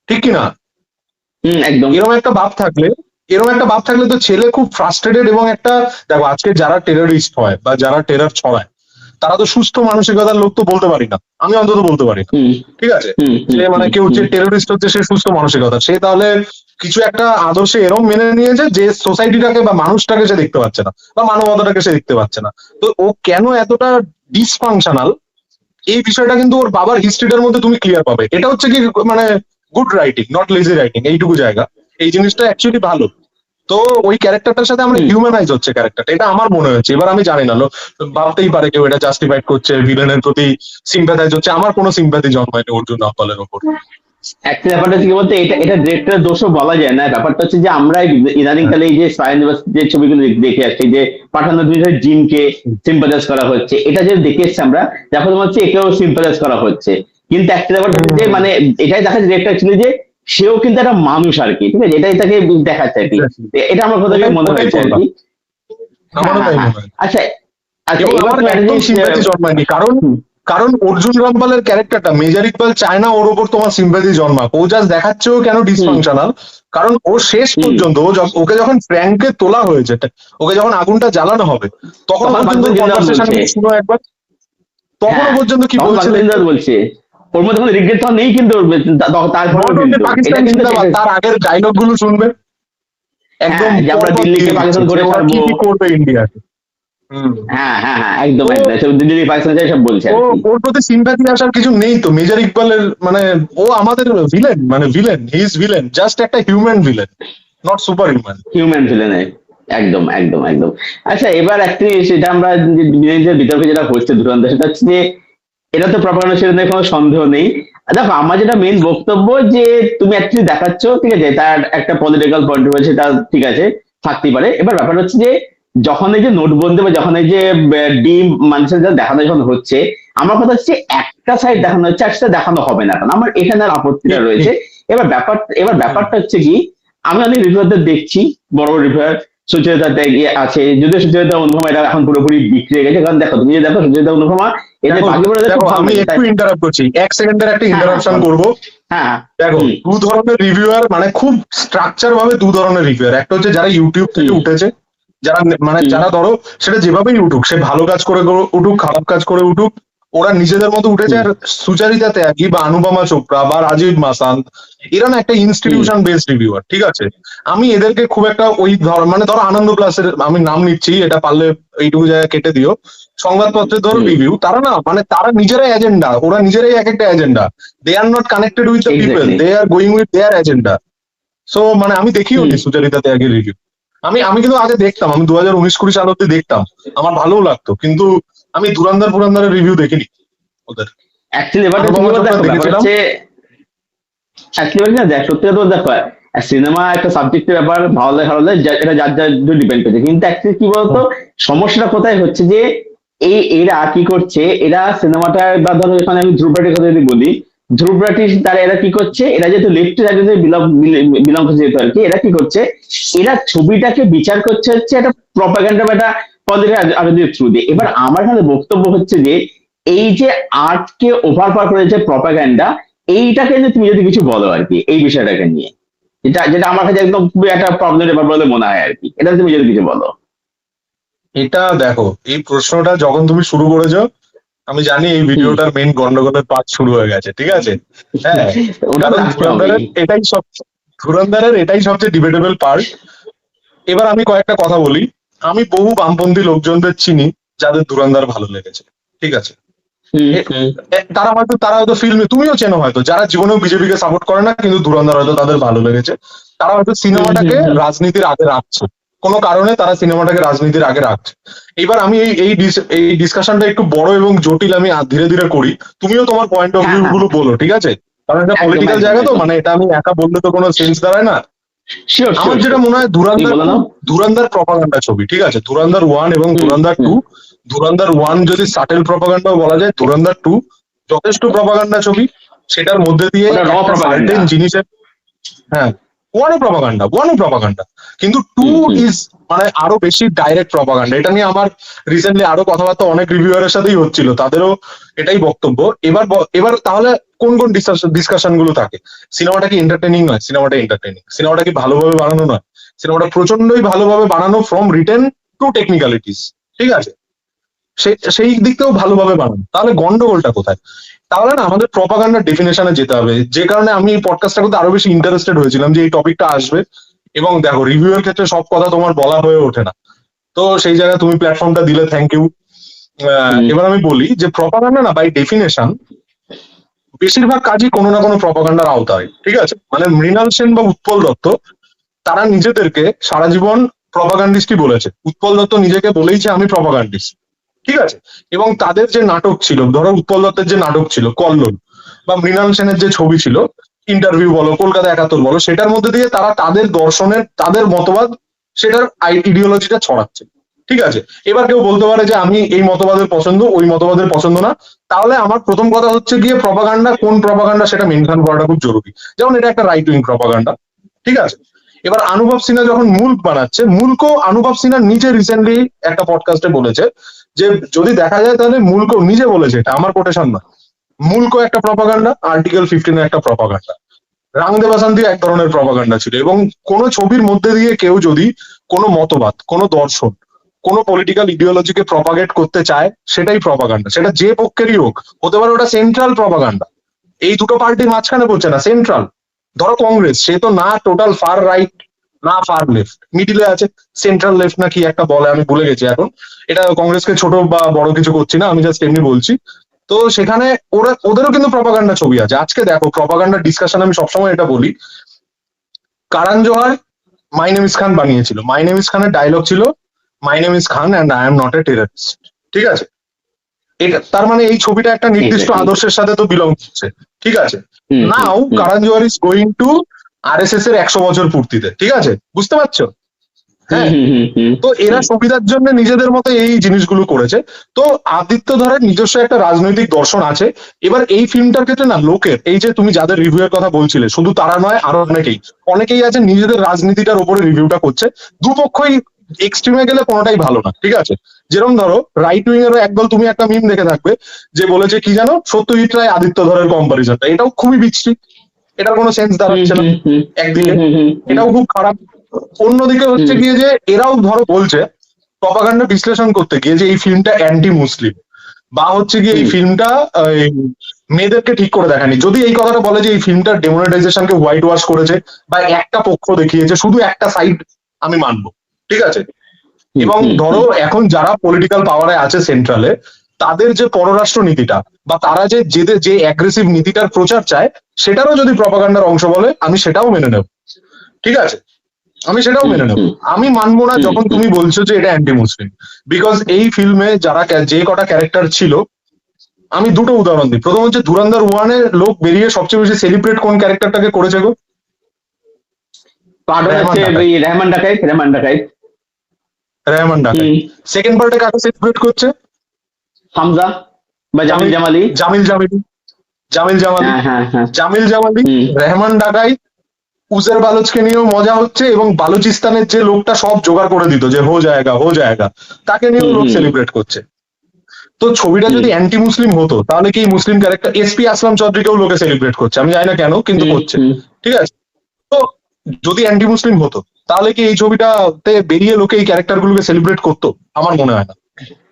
ঠিক কি না? একদম। এরকম একটা বাপ থাকলে, এরকম একটা বাপ থাকলে তো ছেলে খুব ফ্রাস্ট্রেটেড। এবং একটা দেখো আজকে যারা টেররিস্ট হয় বা যারা টেরর ছড়ায়, তারা তো সুস্থ মানসিকতার লোক তো বলতে পারি না, আমি অন্তত বলতে পারি না, হুম ঠিক আছে। হুম যে হুম মানে হুম কেউ যে হুম টেররিস্ট হচ্ছে সে সুস্থ মানসিকতা, সে তাহলে কিছু একটা আদর্শে এরম মেনে নিয়েছে যে সোসাইটিটাকে বা মানুষটাকে সে দেখতে পাচ্ছে না বা মানবতাটাকে সে দেখতে পাচ্ছে না। তো ও কেন এতটা ডিসফাংশনাল, এই বিষয়টা কিন্তু ওর বাবার হিস্ট্রিটার মধ্যে তুমি ক্লিয়ার পাবে। এটা হচ্ছে কি মানে good writing, not lazy writing, এইটুকু জায়গা, এই জিনিসটা অ্যাকচুয়ালি ভালো। তো ওই ক্যারেক্টারটার সাথে আমরা হুম। হিউম্যানাইজ হচ্ছে ক্যারেক্টারটা, এটা আমার মনে হয়েছে। এবার আমি জানি না, ভাবতেই পারে কেউ এটা জাস্টিফাইড করছে, ভিলেনের প্রতি সিম্প্যাথাইজ হচ্ছে। আমার কোনো সিম্প্যাথি জন্মায়নি অর্জুন রামপালের ওপর। একটা ব্যাপারটা হচ্ছে কি বলতে, এটা এটা ডিরেক্টরের দোষও বলা যায় না। ব্যাপারটা হচ্ছে যে আমরা ইদানিং হ্যাঁ কালে এই যে স্পাই যে ছবিগুলো দেখে আসছি, যে পাঠানো জিনিসের জিনকে সিম্পাথাইজ করা হচ্ছে, এটা যে দেখে এসছি আমরা, দেখো তোমার হচ্ছে একেও সিম্পাথাইজ করা হচ্ছে। কিন্তু একটা ব্যাপারটা হচ্ছে যে মানে এটাই দেখা যায় ডিরেক্টর ছিল যে সেও কিন্তু একটা মানুষ আর কি, ঠিক আছে, এটাই তাকে দেখাচ্ছে আর কি। এক্স্যাক্টলি, এটা আমার কথা ওটাই মনে ওটাই হয়েছে আর বললাম, কি। হ্যাঁ আমারও হ্যাঁ তাই হ্যাঁ। মনে হয়। আচ্ছা, আচ্ছা, এবং এবার আমার তুমি একটা একদম জিনিস সিম্প্যাথি জন্মায়নি, কারণ হুম কারণ অর্জুন রামপালের ক্যারেক্টারটা মেজর ইকবাল চায় না ওর ওপর তোমার সিম্প্যাথি জন্মাক, ও জাস্ট দেখাচ্ছে ও কেন ডিসফাংশনাল, কারণ ও শেষ পর্যন্ত ওকে যখন ফ্র্যাঙ্কে তোলা হয়েছে, ওকে যখন আগুনটা জ্বালানো হবে তখন পর্যন্ত কনভারসেশন শুনো একবার, তখনও পর্যন্ত কি বলছে বলছে ওর মধ্যে কোনো রিগ্রেট তো নেই, কিন্তু তারপরে পাকিস্তান জিন্দাবাদ তার আগের ডায়লগ গুলো শুনবে একদম আমরা দিল্লিকে পাকিস্তান করে কি কি করবে ইন্ডিয়াকে। হ্যাঁ হ্যাঁ হ্যাঁ একদম একদম দিল্লি পাকিস্তান সব বলছে। ওর প্রতি সিম্প্যাথি আসার কিছু নেই তো। মেজর ইকবালের মানে ও আমাদের ভিলেন, মানে villain, he is villain, just একটা human villain, not super human villain. একদম একদম একদম। আচ্ছা এবার একটি সেটা আমরা বিরোধীদের বিতর্কে যেটা হচ্ছে ধুরন্ধর, সেটা হচ্ছে যে এটা তো প্রপাগান্ডা, সেটা নিয়ে কোনো সন্দেহ নেই। দেখো আমার যেটা মেইন বক্তব্য যে তুমি অ্যাকচুয়ালি দেখাচ্ছ, ঠিক আছে, তার একটা পলিটিক্যাল পয়েন্ট রয়েছে, সেটা ঠিক আছে থাকতেই পারে। এবার ব্যাপার হচ্ছে যে যখন এই যে নোটবন্দি বা যখন এই যে ডিম মানুষের যা দেখানো যখন হচ্ছে, আমার কথা হচ্ছে একটা সাইড দেখানো হচ্ছে, একটা দেখানো হবে না, কারণ আমার এখানে আর আপত্তিটা রয়েছে। এবার ব্যাপারটা হচ্ছে কি, আমি অনেক রিভিউয়ারদের দেখছি, বড় বড় রিভিউয়ার, সুচরিতা আছে, যদিও সুচরিতা অনুপমা এটা এখন পুরোপুরি বিক্রি হয়ে গেছে, কারণ দেখো তুমি দেখো সুচরিতা অনুপমা আমি একটু ইন্টারাপ্ট করছি, 1 সেকেন্ডের একটা ইন্টারাপশন করবো। হ্যাঁ দেখো দু ধরনের রিভিউয়ার, মানে খুব স্ট্রাকচার ভাবে দু ধরনের রিভিউয়ার। একটা হচ্ছে যারা ইউটিউব থেকে উঠেছে, যারা মানে যারা ধরো সেটা যেভাবেই উঠুক, সে ভালো কাজ করে উঠুক খারাপ কাজ করে উঠুক, ওরা নিজেদের মতো উঠেছে। আর সুচারিতা ত্যাগী বা অনুপমা চোপড়া বা রাজীব মাসান্ত, এরা না একটা ইনস্টিটিউশন বেসড রিভিউয়ার, ঠিক আছে। আমি এদেরকে খুব একটা ওই মানে ধরো আনন্দ প্লাসের আমি নাম নিচ্ছি, এটা পারলে এইটুকু জায়গায় কেটে দিও, সংবাদপত্রের ধরো রিভিউ, তারা না মানে তারা নিজেরাই এজেন্ডা, ওরা নিজেরাই এক একটা agenda, they are not connected with the people, they are going with their agenda. So মানে আমি দেখিও নি সুচারিতা ত্যাগীর রিভিউ, আমি কিন্তু আগে দেখতাম, আমি 2019-20 সাল অব্দি দেখতাম, আমার ভালোও লাগতো, কিন্তু আমি ধুরন্ধরের রিভিউ দেখিনি ওদের। সত্যি কথা দেখো, সিনেমা একটা সাবজেক্টের ব্যাপার, ভালো লাগে খারাপ লাগে, এটা যার যার ডিপেন্ড করছে, কিন্তু অ্যাকচুয়ালি কি বলতো সমস্যাটা কোথায় হচ্ছে যে এরা কি করছে, এরা সিনেমাটা বা ধরো এখানে আমি ধ্রুব রাঠির কথা যদি বলি, ধ্রুব রাঠি তারা এরা কি করছে, এরা যেহেতু লেফট সাইডে বিলং করছে যেহেতু আর কি, এরা কি করছে, এরা ছবিটাকে বিচার করছে হচ্ছে একটা প্রপাগান্ডা বা একটা পলিটিক্যাল থ্রু দিয়ে। এবার আমার এখানে বক্তব্য হচ্ছে যে এই যে আর্টকে ওভার পাওয়ার করে যে প্রপাগান্ডা, এইটাকে যে তুমি যদি কিছু বলো আর কি এই বিষয়টাকে নিয়ে, যেটা যেটা আমার কাছে একদম খুবই একটা প্রবলেমের ব্যাপার বলে মনে হয় আর কি, এটা তুমি যদি কিছু বলো। এটা দেখো, এই প্রশ্নটা যখন তুমি শুরু করেছো আমি জানি এই ভিডিওটার মেইন গন্ডগোলের পার্ট শুরু হয়ে গেছে, ঠিক আছে। হ্যাঁ, ধুরন্ধরের এটাই সবচেয়ে ডিবেটেবল পার্ট। এবার আমি কয়েকটা কথা বলি, আমি বহু বামপন্থী লোকজনদের চিনি যাদের ধুরন্ধর ভালো লেগেছে, ঠিক আছে। তারা হয়তো ফিল্মে, তুমিও চেনো হয়তো, যারা জীবনেও বিজেপিকে সাপোর্ট করে না কিন্তু ধুরন্ধর হয়তো তাদের ভালো লেগেছে, তারা হয়তো সিনেমাটাকে রাজনীতির আগে রাখছে, কোনো কারণে তারা সিনেমাটাকে রাজনীতির আগে রাখছে। এবার আমি এই ডিসকাশনটা একটু বড় এবং জটিল, আমি ধীরে ধীরে করি, তুমিও তোমার পয়েন্ট অফ ভিউ গুলো বলো, ঠিক আছে, কারণ এটা পলিটিক্যাল জায়গা তো, মানে এটা আমি একা বললে তো কোনো সেন্স দাঁড়ায় না। আমার যেটা মনে হয় ধুরন্ধর প্রপাগান্ডা ছবি, ঠিক আছে, ধুরন্ধর 1 এবং ধুরন্ধর 2, ধুরন্ধর 1 যদি সাটেল প্রপাগান্ডা বলা যায়, ধুরন্ধর 2 যথেষ্ট প্রপাগান্ডা ছবি, সেটার মধ্যে দিয়ে জিনিসের, হ্যাঁ 1 প্রপাগান্ডা, কিন্তু 2 ইজ মানে আরো বেশি ডাইরেক্ট প্রপাগান্ডা। এটা নিয়ে আমার রিসেন্টলি আরো কথাবার্তা অনেক রিভিউয়ারের সাথেই হচ্ছিল, তাদেরও এটাই বক্তব্য। এবার তাহলে কোন কোন ডিসকাশন গুলো থাকে, সিনেমাটা কি এন্টারটেইনিং নয়, সিনেমাটা এন্টারটেইনিং, সিনেমাটা কি ভালোভাবে বানানো নয়, সিনেমাটা প্রচন্ডই ভালোভাবে বানানো ফ্রম রিটেন টু টেকনিক্যালিটিস, ঠিক আছে, সেই দিক থেকেও ভালোভাবে বানানো, তাহলে গন্ডগোলটা কোথায়? তাহলে না আমাদের প্রপাগান্ডার ডেফিনেশনে যেতে হবে, যে কারণে আমি এই পডকাস্টটা করতে আরো বেশি ইন্টারেস্টেড হয়েছিলাম যে এই টপিকটা আসবে। এবং দেখো রিভিউয়ের ক্ষেত্রে সব কথা তোমার বলা হয়ে ওঠে না, তো সেই জায়গায় তুমি প্ল্যাটফর্মটা দিলে থ্যাংক ইউ। এবার আমি বলি যে প্রপাগান্ডা না বাই ডেফিনেশন বেশিরভাগ কাজই কোনো না কোনো প্রপাগান্ডার আওতায়, ঠিক আছে। মানে মৃণাল সেন বা উৎপল দত্ত তারা নিজেদেরকে সারা জীবন প্রপাগান্ডিস্টই বলেছে, উৎপল দত্ত নিজেকে বলেইছে আমি প্রপাগান্ডিস্ট, ঠিক আছে। এবং তাদের যে নাটক ছিল, ধরো উৎপল দত্তের যে নাটক ছিল কল্লোল, বা মৃণাল সেনের যে ছবি ছিল ইন্টারভিউ বলো, কলকাতা 71 বলো, সেটার মধ্যে দিয়ে তারা তাদের দর্শনের, তাদের মতবাদ, সেটার ইডিওলজিটা ছড়াচ্ছে, ঠিক আছে। এবার কেউ বলতে পারে যে আমি এই মতবাদের পছন্দ, ওই মতবাদের পছন্দ না, তাহলে আমার প্রথম কথা হচ্ছে গিয়ে প্রপাগান্ডা কোন প্রপাগান্ডা সেটা মেনশন করাটা খুব জরুরি। যেমন এটা একটা রাইট উইং প্রপাগান্ডা, ঠিক আছে। এবার অনুভব সিনহা যখন মুল্ক বানাচ্ছে, মুল্কও অনুভব সিনহা নিজে রিসেন্টলি একটা পডকাস্টে বলেছে যে যদি দেখা যায় তাহলে মুলকো নিজে বলেছে, এটা আমার কোটেশন না, মুলকো একটা প্রপাগান্ডা, আর্টিকেল 15 একটা প্রপাগান্ডা, রাংদে বাসান্তি এক ধরনের প্রপাগান্ডা ছিল। এবং কোন ছবির মধ্যে দিয়ে কেউ যদি কোনো মতবাদ, কোনো দর্শন, কোনো পলিটিক্যাল ইডিওলজিকে প্রপাগেট করতে চায়, সেটাই প্রপাগান্ডা, সেটা যে পক্ষেরই হোক, হতে পারে ওটা সেন্ট্রাল প্রপাগান্ডা, এই দুটো পার্টির মাঝখানে পড়ছে না, সেন্ট্রাল। ধরো কংগ্রেস, সে তো না টোটাল ফার রাইট না ফার লেফট, মিডিলে আছে, সেন্ট্রাল লেফট না কি একটা বলে, আমি ভুলে গেছি এখন। এটা কংগ্রেসকে ছোট বা বড় কিছু করছি না, আমি জাস্ট এমনি বলছি। তো সেখানে ওদেরও কিন্তু প্রপাগান্ডা ছবি আছে। আজকে দেখো প্রপাগান্ডার ডিসকাশন, আমি সবসময় এটা বলি, কারণ জোহার মাই নেম ইজ খান বানিয়েছিল, মাই নেম ইজ খানের ডায়লগ ছিল my name is Khan and I am not a terrorist. ঠিক আছে, এটা তার মানে এই ছবিটা একটা নির্দিষ্ট Exactly. আদর্শের সাথে তো বিলং করছে। ঠিক আছে, হুম, নাও হুম, কারণ Johar is going to RSS এর 100 বছর পূর্তিতে। ঠিক আছে, বুঝতে পারছো? হুম, হ্যাঁ, হুম, হুম, হুম, তো এরা সুবিধার জন্য নিজেদের মতো এই জিনিসগুলো করেছে। তো আদিত্য ধরের নিজস্ব একটা রাজনৈতিক দর্শন আছে। এবার এই ফিল্মটার ক্ষেত্রে না, লোকের এই যে তুমি যাদের রিভিউ এর কথা বলছিলে, শুধু তারা নয়, আরো অনেকেই আছে নিজেদের রাজনীতিটার উপরে রিভিউটা করছে। দুপক্ষই এক্সট্রিমে গেলে কোনোটাই ভালো না। ঠিক আছে, যেরকম ধরো রাইট উইং এরও একদল, তুমি একটা মিম দেখে থাকবে যে বলেছে কি জানো, সত্যজিৎ রায় আদিত্য ধরের কম্পারিজনটা, এটাও খুবই বিচ্ছিরি, এটার কোনো সেন্স হুম, দাঁড়াচ্ছে না হুম, হুম, একদিকে, হুম, হুম, হুম, এটাও খুব খারাপ। অন্যদিকে হচ্ছে হুম, গিয়ে যে এরাও ধরো বলছে প্রপাগান্ডা বিশ্লেষণ করতে গিয়ে যে এই ফিল্মটা অ্যান্টি মুসলিম, বা হচ্ছে গিয়ে এই হুম, ফিল্মটা মেয়েদেরকে ঠিক করে দেখানি। যদি এই কথাটা বলে যে এই ফিল্মটা ডেমোনেটাইজেশনকে হোয়াইট ওয়াশ করেছে বা একটা পক্ষ দেখিয়েছে, শুধু একটা সাইড, আমি মানবো। ঠিক আছে, হুম, এবং হুম, ধরো হুম। এখন যারা পলিটিক্যাল পাওয়ারে আছে সেন্ট্রালে, তাদের যে পররাষ্ট্র নীতিটা বা তারা যে অ্যাগ্রেসিভ নীতিটার প্রচার চায়, সেটারও যদি প্রপাগান্ডার অংশ বলে, আমি সেটাও মেনে নেব। ঠিক আছে, আমি সেটাও হুম, মেনে নেব। হুম, আমি মানবো না হুম, যখন হুম। তুমি বলছো যে এটা অ্যান্টি মুসলিম, বিকজ এই ফিল্মে যারা যে কটা ক্যারেক্টার ছিল, আমি দুটো উদাহরণ দিই। প্রথম হচ্ছে ধুরন্ধর 1-এ লোক বেরিয়ে সবচেয়ে বেশি সেলিব্রেট কোন ক্যারেক্টারটাকে করেছে গো? পার্ট রেহমান হচ্ছে ডাকাই, ওই রেহমান ডাকাইত, রেহমান ডাকাইত। রেহমান ডাকাই। হুম। সেকেন্ড পার্টে কাকে সেলিব্রেট করছে? হামজা বা জামিল জামিল জামালি। জামিল জামিল জামিল জামালি। হ্যাঁ, হ্যাঁ, হ্যাঁ। জামিল জামালি, হুম, রেহমান ডাকাই, উজের বালুচকে নিয়েও মজা হচ্ছে, এবং বালুচিস্তানের যে লোকটা সব জোগাড় করে দিত যে হো জায়গা, তাকে হুম, নিয়েও লোক হুম, সেলিব্রেট করছে। তো ছবিটা হুম, যদি অ্যান্টি মুসলিম হতো, তাহলে কি মুসলিম ক্যারেক্টার এসপি আসলাম চৌধুরীকেও লোকে সেলিব্রেট করছে, আমি জানি না কেন, কিন্তু হুম, করছে। হুম। ঠিক আছে, তো যদি অ্যান্টি মুসলিম হতো, তাহলে কি এই ছবিটাতে বেরিয়ে লোকে এই ক্যারেক্টার গুলোকে সেলিব্রেট করতো? আমার মনে হয় না।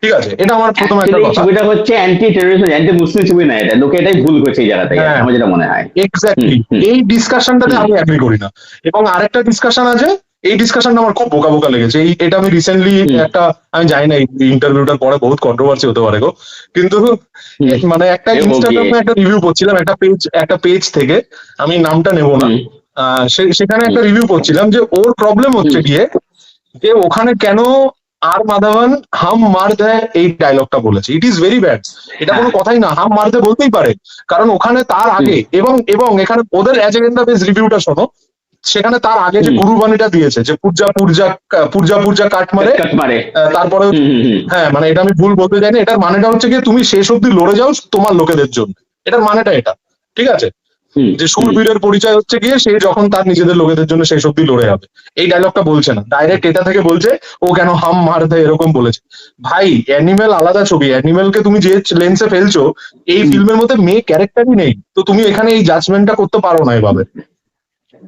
ঠিক আছে, এটা আমার প্রথম একটা অ্যাকচুয়ালি এই কথা। ছবিটা হচ্ছে অ্যান্টি টেরোরিজম, অ্যান্টি মুসলিম ছবি না এটা, লোকে এটাই ভুল করছে এই জায়গাটাই, হ্যাঁ, আমার যেটা মনে হয়। হুম, এক্স্যাক্টলি, হুম, এই ডিসকাশনটাতে হুম, আমি অ্যাগ্রি করি না। এবং আরেকটা ডিসকাশন আছে, এই ডিসকাশনটা আমার খুব বোকা বোকা লেগেছে। এটা আমি রিসেন্টলি হুম, একটা, আমি জানি না এই ইন্টারভিউটার পরে বহুত কন্ট্রোভার্সি হতে পারে গো, কিন্তু হুম। মানে একটা হোক গিয়ে। ইনস্টাগ্রামে একটা রিভিউ পড়ছিলাম, একটা পেজ থেকে, আমি নামটা নেব না। হুম, সেখানে হুম, একটা রিভিউ পড়ছিলাম যে ওর প্রবলেম হুম। হচ্ছে গিয়ে যে ওখানে কেন আর মাধবন হাম মার দেয় এই ডায়লগটা বলেছে। ইট ইজ ভেরি ব্যাড, এটা কোনো হ্যাঁ। কথাই না, হাম মার দে বলতেই পারে, কারণ ওখানে তার হুম, আগে, এবং এবং এখানে ওদের এজেন্ডা বেস রিভিউটা শোনো, সেখানে তার আগে যে হুম। গুরুবাণীটা দিয়েছে যে পূর্জা পূর্জা পূর্জা পূর্জা কাট মারে, কাট মারে। তারপরে, হুম, হুম, হুম, হ্যাঁ মানে এটা আমি ভুল বলতে চাইনি, এটার মানেটা হচ্ছে কি তুমি শেষ অব্দি লড়ে যাও তোমার লোকেদের জন্য, এটার মানেটা এটা। ঠিক আছে, হুম, যে হুম, সুরবীরের পরিচয় হচ্ছে গিয়ে সে যখন তার নিজেদের লোকেদের জন্য শেষ অব্দি লড়ে যাবে। এই ডায়লগটা বলছে না, ডাইরেক্ট এটা থেকে বলছে ও কেন হাম মার দেয় এরকম বলেছে। ভাই, অ্যানিমেল আলাদা ছবি, অ্যানিমেলকে তুমি যে লেন্সে ফেলছো, এই হুম। ফিল্মের মধ্যে মেয়ে ক্যারেক্টারই নেই, তো তুমি এখানে এই জাজমেন্টটা করতে পারো না, এভাবে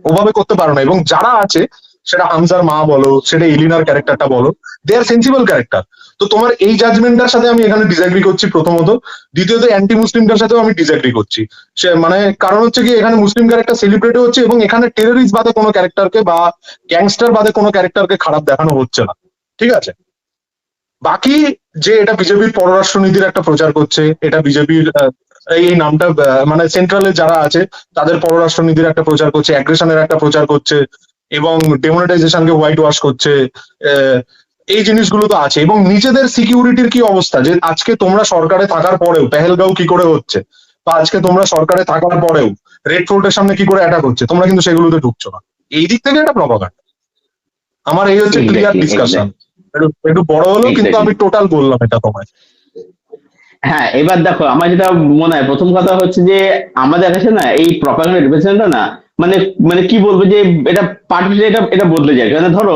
ওভাবে করতে পারো না। এবং যারা আছে, সেটা হামজার মা বলো, সেটা এলিনার ক্যারেক্টারটা বলো, দে আর সেন্সিবল ক্যারেক্টার। তো তোমার এই জাজমেন্টটার সাথে আমি এখানে ডিসএগ্রি করছি প্রথমত। দ্বিতীয়ত অ্যান্টি মুসলিমটার সাথেও আমি ডিসএগ্রি করছি। সে মানে কারণ হচ্ছে কি, এখানে মুসলিম ক্যারেক্টার সেলিব্রেট হচ্ছে, এবং এখানে টেররিস্ট বাদে কোনো ক্যারেক্টারকে বা গ্যাংস্টার বাদে কোনো ক্যারেক্টারকে খারাপ দেখানো হচ্ছে না। ঠিক আছে, বাকি যে এটা বিজেপির পররাষ্ট্রনীতির একটা প্রচার করছে, এটা বিজেপির এই নামটা মানে সেন্ট্রালে যারা আছে তাদের পররাষ্ট্রনীতির একটা প্রচার করছে, অ্যাগ্রেশনের একটা প্রচার করছে, এবং ডেমোনেটাইজেশনকে হোয়াইট ওয়াশ করছে, আহ, এই জিনিসগুলো তো আছে। এবং নিজেদের সিকিউরিটির কি অবস্থা, যে আজকে তোমরা সরকারে থাকার পরেও পেহেলগাঁও কি করে হচ্ছে, বা আজকে তোমরা সরকারে থাকার পরেও রেড ফোর্টের সামনে কি করে অ্যাটাক হচ্ছে, তোমরা কিন্তু সেগুলোতে ঢুকছো না। এই দিক থেকে এটা প্রপাগান্ডা। আমার এই হচ্ছে ক্লিয়ার এক্স্যাক্টলি, ডিসকাশন। এক্স্যাক্টলি, একটু একটু বড় হলো, কিন্তু এক্স্যাক্টলি। আমি টোটাল বললাম এটা তোমায়। হ্যাঁ, এবার দেখো আমার যেটা মনে হয়, প্রথম কথা হচ্ছে যে আমাদের কাছে না এই প্রপাগান্ডা রিপ্রেজেন্টটা না, মানে মানে কি বলবো যে এটা পার্টিকুলার, এটা এটা বদলে যায়। কারণ ধরো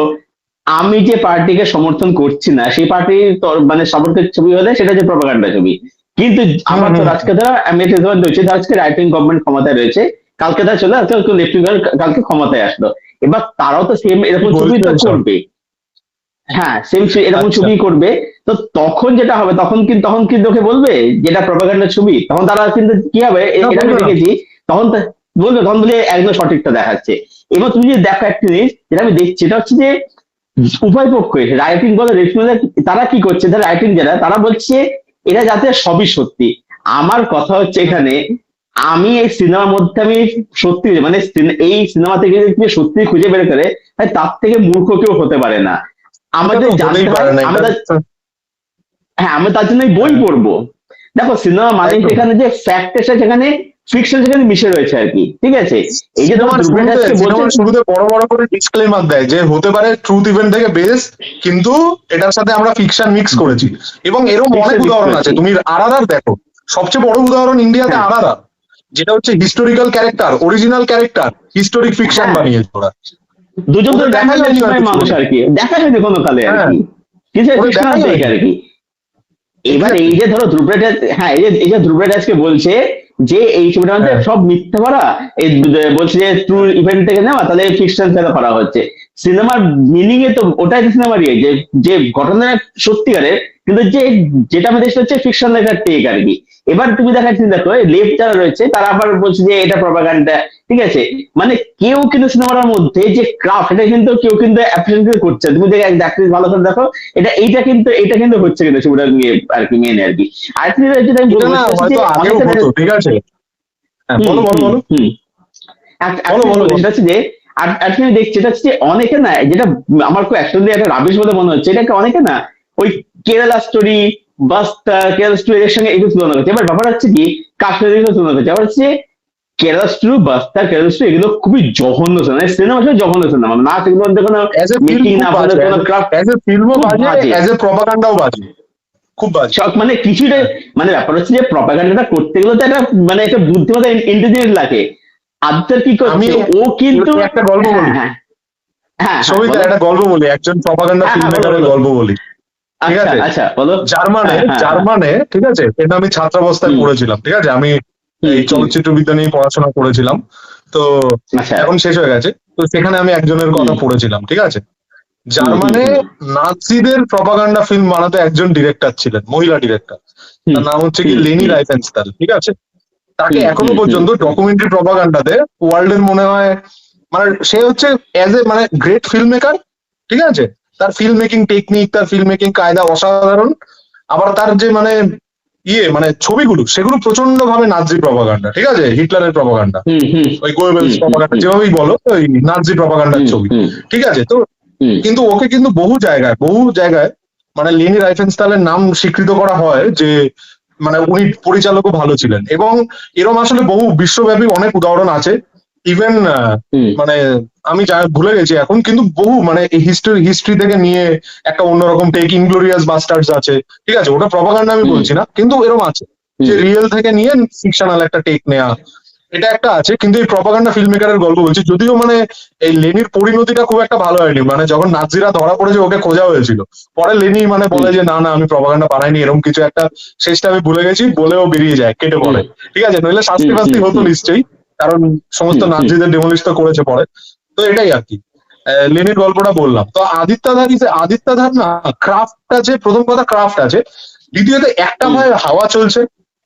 আমি যে পার্টিকে সমর্থন করছি না সেই পার্টির মানে সাপোর্টের ছবি হলে সেটা যে প্রপাগান্ডা ছবি। কিন্তু হুম আবার তো হুম আজকে ধরো আমি এটা ধরে রয়েছে, আজকে রাইট উইং গভর্নমেন্ট ক্ষমতায় রয়েছে, কালকে তারা চলে আজকে লেফট উইং কালকে ক্ষমতায় আসলো, এবার তারাও তো সেম কি এরকম ছবি বলছো তো এসব? করবে। হ্যাঁ সেম এরকম আচ্ছা, ছবি করবে। তো তখন যেটা হবে, তখন কিন্তু ওকে বলবে যেটা প্রপাগান্ডার ছবি, তখন তারা কিন্তু কি হবে, না এটা আমি বলবে না। দেখেছি। তখন বলবে, তখন বলে একদম সঠিকটা দেখাচ্ছে। এবার তুমি যদি দেখো একটা জিনিস যেটা আমি দেখছি, এটা হচ্ছে যে উভয় পক্ষই রাইটিং বলে রেশমিয়া, তারা কি করছে, তারা রাইটিং যারা তারা বলছে এটা যাতে সবই সত্যি। আমার কথা হচ্ছে হুম, এখানে, আমি এই সিনেমার মধ্যে আমি সত্যি মানে এই সিনেমা থেকে যদি সত্যি খুঁজে বের করে, তাই তার থেকে মূর্খ কেউ হতে পারে না। এটা আমাদের তো জানতে হতেই হয় পারে না এটা। আমরা, হ্যাঁ আমরা তার জন্য বই হ্যাঁ, পড়বো। দেখো সিনেমা মানে একদম। সেখানে যে ফ্যাক্ট এসে সেখানে ফিকশন সেখানে মিশে রয়েছে আর কি, ঠিক আছে। এই যে ধরো ধ্রুবের আজকে বলছে, সিনেমার শুরুতে বড় বড় করে ডিসক্লেমার দেয় যে হতে পারে ট্রুথ ইভেন্ট থেকে বেস, কিন্তু এটার সাথে আমরা ফিকশন মিক্স করেছি। এবং এরকম অনেক ফিকশন মিক্স উদাহরণ আছে, করেছি। তুমি আরাদার দেখো। সবচেয়ে বড় উদাহরণ ইন্ডিয়াতে হ্যাঁ আরাদার, যেটা হচ্ছে historical character, original character, historic fiction হ্যাঁ, বানিয়েছে ওরা। দুজন তো ওদের দেখা গ্রামের যায়নি হয়তো নিরীহ মানুষ শুরুতে। আর কি, দেখা হয়নি কোনো কালে আর হ্যাঁ, কি, কিছু ওদের ফিকশনাল দেখাই টেক হয়নি। আর কি। এবার এই এক্স্যাক্টলি। যে ধরো ধ্রুবরাজ, হ্যাঁ এই যে ধ্রুবরাজ আজকে বলছে যে এই ছবিটার মধ্যে হ্যাঁ, সব মিথ্যা ভরা, এই বলছে যে ট্রু ইভেন্ট থেকে নেওয়া, তাহলে ফিকশন কেন করা হচ্ছে। সিনেমার মিনিং এ তো ওটাই তো সিনেমার ইয়ে, যে যে ঘটনা সত্যিকারের, কিন্তু যেটা আমাদের হচ্ছে ফিকশন একটা টেক আর কি। এবার তুমি দেখাচ্ছি, দেখো লেফট যারা রয়েছে তারা আবার বলছে যে এটা প্রপাগান্ডা, ঠিক আছে। মানে কেউ কিন্তু সিনেমার মধ্যে যে ক্রাফট, এটা কিন্তু কেউ কিন্তু অ্যাপ্রিসিয়েট করছে, তুমি দেখে দেখতে ভালো করে দেখো, এটা কিন্তু হচ্ছে কিন্তু ছবিটা নিয়ে আর কি, মেনে আর কি। আরেকটা যেটা আমি এটা বলবো না সেটা হচ্ছে যে হয়তো আগেও অনেকে হতো, ঠিক আছে। হ্যাঁ, হুম বলো বলো হুম বলো হুম বলো একটা বলো বলছি বলো। সেটা হচ্ছে যে, আজকে আমি দেখছি এটা হচ্ছে যে অনেকে না, যেটা আমার খুব অ্যাকচুয়ালি একটা রাবিশ বলে মনে হচ্ছে, এটাকে অনেকে না ওই কেরালা স্টোরি, বাস্তা কেরালা স্টোরি এর সঙ্গে এগুলো তুলনা করছে। এবার ব্যাপার হচ্ছে কি, কাশ্মীরের তুলনা করছে। আবার হচ্ছে কেরালা স্টোরি, বাস্তা কেরালা স্টোরি, এগুলো খুবই জঘন্য সিনেমা, সিনেমা আসলে জঘন্য সিনেমা, না সেগুলোর মধ্যে কোনো অ্যাজ এ ফিল্ম মেকিং না খুব আপনাদের বাজে, কোনো ক্রাফট, অ্যাজ এ ফিল্মও খুব বাজে, বাজে। অ্যাজ এ প্রপাগান্ডাও বাজে, খুব বাজে। সব মানে কিছুটা, হ্যাঁ, মানে ব্যাপার হচ্ছে যে প্রপাগান্ডাটা করতে গেলে তো একটা মানে একটা বুদ্ধিমত্তা, ইন্টেলিজেন্স লাগে। আবদার কি আমি করছে ও কিন্তু, একটা গল্প হ্যাঁ বলি, হ্যাঁ হ্যাঁ হ্যাঁ সবিতা বলো, একটা গল্প বলি, একজন প্রপাগান্ডা হ্যাঁ ফিল্ম হ্যাঁ বলো মেকারের বলো, গল্প বলি। ঠিক আচ্ছা আছে, আচ্ছা বলো, জার্মানে হ্যাঁ হ্যাঁ হ্যাঁ, জার্মানে ঠিক আছে, এটা আমি ছাত্রাবস্থায় হুম পড়েছিলাম, ঠিক আছে। আমি হুম এই হুম, চলচ্চিত্র বিদ্যা নিয়ে পড়াশোনা করেছিলাম। তো আচ্ছা, এখন শেষ হয়ে গেছে। তো সেখানে আমি একজনের হুম কথা পড়েছিলাম, ঠিক আছে। হুম হুম জার্মানে হুম নাৎসিদের প্রপাগান্ডা ফিল্ম বানাতে একজন ডিরেক্টর ছিলেন, মহিলা ডিরেক্টর। হুম তার নাম হচ্ছে কি হুম লেনি হুম রাইফেনস্টাল, ঠিক আছে। তাকে হুম এখনো হুম হুম পর্যন্ত হুম, ডকুমেন্টারি প্রপাগান্ডাতে ওয়ার্ল্ড এর মনে হয়, মানে সে হচ্ছে অ্যাজ এ মানে গ্রেট ফিল্ম মেকার, ঠিক আছে। তার ফিল্ম মেকিং টেকনিক, তার ফিল্ম মেকিং কায়দা অসাধারণ। আবার তার যে মানে মানে ছবিগুলো, সেগুলো প্রচন্ড ভাবে নাৎসি প্রপাগান্ডা, ঠিক আছে, হিটলারের প্রপাগান্ডা, হুম হুম ওই গোয়েবেলস হুম হুম প্রপাগান্ডা, হুম যেভাবেই বলো, ওই নাৎসি প্রপাগান্ডার হুম ছবি, হুম ঠিক আছে। তো হুম, কিন্তু ওকে কিন্তু বহু জায়গায় মানে লেনি রাইফেনস্টালের নাম স্বীকৃত করা হয় যে মানে উনি পরিচালকও ভালো ছিলেন। এবং এরকম আসলে বহু বিশ্বব্যাপী অনেক উদাহরণ আছে। ইভেন হুম, মানে আমি ভুলে গেছি এখন, কিন্তু বহু মানে এই হিস্ট্রি থেকে নিয়ে একটা অন্যরকম টেক, ইনগ্লোরিয়াস বাস্টার্ডস আছে, ঠিক আছে। ওটা প্রপাগান্ডা আমি হুম, বলছি না, কিন্তু এরকম আছে যে হুম, রিয়েল থেকে নিয়ে ফিকশনাল একটা টেক নেয়া, এটা একটা আছে। কিন্তু এই প্রপাগান্ডা ফিল্ম মেকারের গল্প বলছি, যদিও মানে এই লেনির পরিণতিটা খুব একটা ভালো হয়নি। মানে যখন নাৎসিরা ধরা পড়েছে ওকে খোঁজা হয়েছিল, পরে লেনি মানে হুম, বলে যে না না আমি প্রপাগান্ডা বানাইনি, এরকম কিছু একটা, শেষটা আমি ভুলে গেছি, বলেও বেরিয়ে যায়, কেটে হুম, পড়ে, ঠিক আছে। নইলে শাস্তি হুম, ফাস্তি হুম, হতো হুম, নিশ্চয়ই, কারণ সমস্ত হুম, হুম, নাৎসিদের ডেমোলিশ তো করেছে পরে। তো এটাই আর কি। লেনির গল্পটা বললাম। তো আদিত্যাধার না, ক্রাফট আছে, প্রথম কথা ক্রাফট আছে। দ্বিতীয়ত একটা হুম, ভাই হাওয়া চলছে,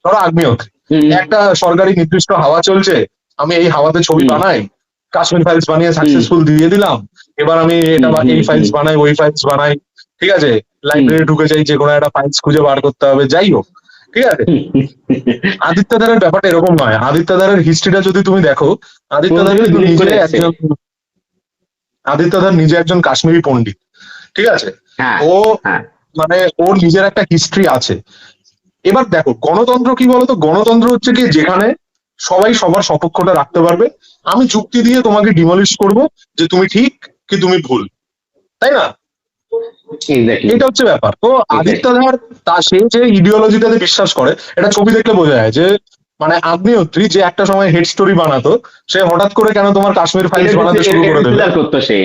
ধরো আগ্নেয়ত্রী, হুম, একটা সরকারি নির্দিষ্ট হাওয়া চলছে, আমি এই হাওয়াতে ছবি হুম, বানাই, কাশ্মীর ফাইলস বানিয়ে হুম, সাকসেসফুল দিয়ে দিলাম। এবার আমি এটা হুম, হুম, এই হুম, ফাইলস বানাই, ওই ফাইলস বানাই, ঠিক আছে। হুম, লাইব্রেরি ঢুকে যাই, যে কোনো একটা ফাইলস খুঁজে বার করতে হবে, যাই হোক, ঠিক আছে। হুম, আদিত্যদারের ব্যাপারটা এরকম নয়। আদিত্যদারের হিস্ট্রিটা যদি তুমি দেখো, আদিত্যদার বন্ধুগুলো কিন্তু বিলিভ নিজে করে এসছে। একজন আদিত্যদার নিজে একজন কাশ্মীরি পণ্ডিত, ঠিক আছে। হ্যাঁ ও হ্যাঁ, মানে ওর নিজের একটা হিস্ট্রি আছে। এবার দেখো গণতন্ত্র কি বলতো, গণতন্ত্র হচ্ছে কি যেখানে সবাই সবার সপক্ষটা রাখতে পারবে। আমি যুক্তি দিয়ে তোমাকে ডিমলিশ করব যে তুমি ঠিক কি তুমি ভুল, তাই না? এক্স্যাক্টলি এটা হচ্ছে ব্যাপার। তো এক্স্যাক্টলি। আদিত্যনাথ তা সে যে ইডিওলজিটাতে বিশ্বাস করে, এটা ছবি দেখলে বোঝা যায়। যে মানে আগ্নেয়ত্রী যে একটা সময় হেড স্টোরি বানাতো, সে হঠাৎ করে কেন তোমার কাশ্মীর ফাইলস বানাতে শুরু করে দেবে? থ্রিলার করতো সে।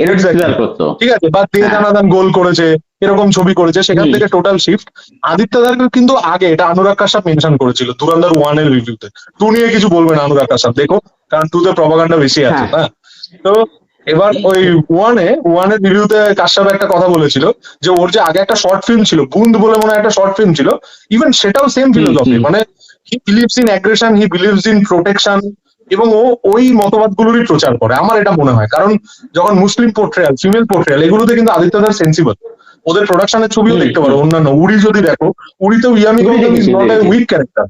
এটা Exactly. ক্লিয়ার করতো। ঠিক আছে, বা দে হ্যাঁ। দানাদান গোল করেছে, এরকম ছবি করেছে, সেখান হুম। থেকে টোটাল শিফট। আদিত্য দারকে কিন্তু আগে এটা অনুরাগ কাশ্যপ মেনশন করেছিল ধুরন্ধর 1 এর রিভিউতে। 2 নিয়ে কিছু বলবে না অনুরাগ কাশ্যপ, দেখো, কারণ 2 তে প্রপাগান্ডা বেশি আছে হ্যাঁ। না। তো এবার ওই 1 এর রিভিউতে কাশ্যপ একটা কথা বলেছিল যে ওর যে আগে একটা শর্ট ফিল্ম ছিল বুন্দ বলে মনে হয় একটা শর্ট ফিল্ম ছিল, ইভেন সেটাও সেম ফিলোসফি, হুম। মানে he believes in aggression, he believes in protection, এবং ও ওই মতবাদগুলোরই প্রচার করে, আমার এটা মনে হয়। কারণ যখন মুসলিম পোর্ট্রেয়াল, ফিমেল পোর্ট্রেয়াল, এগুলোতে কিন্তু আদিত্য দার সেন্সিবল। ওদের প্রোডাকশনের ছবিও হুম। দেখতে পারো, অন্যান্য উড়ি যদি দেখো, উড়িতেও ইয়ামি উড়ি গৌতম ইজ দেখেছি, নট এ দেখেছি। Weak character.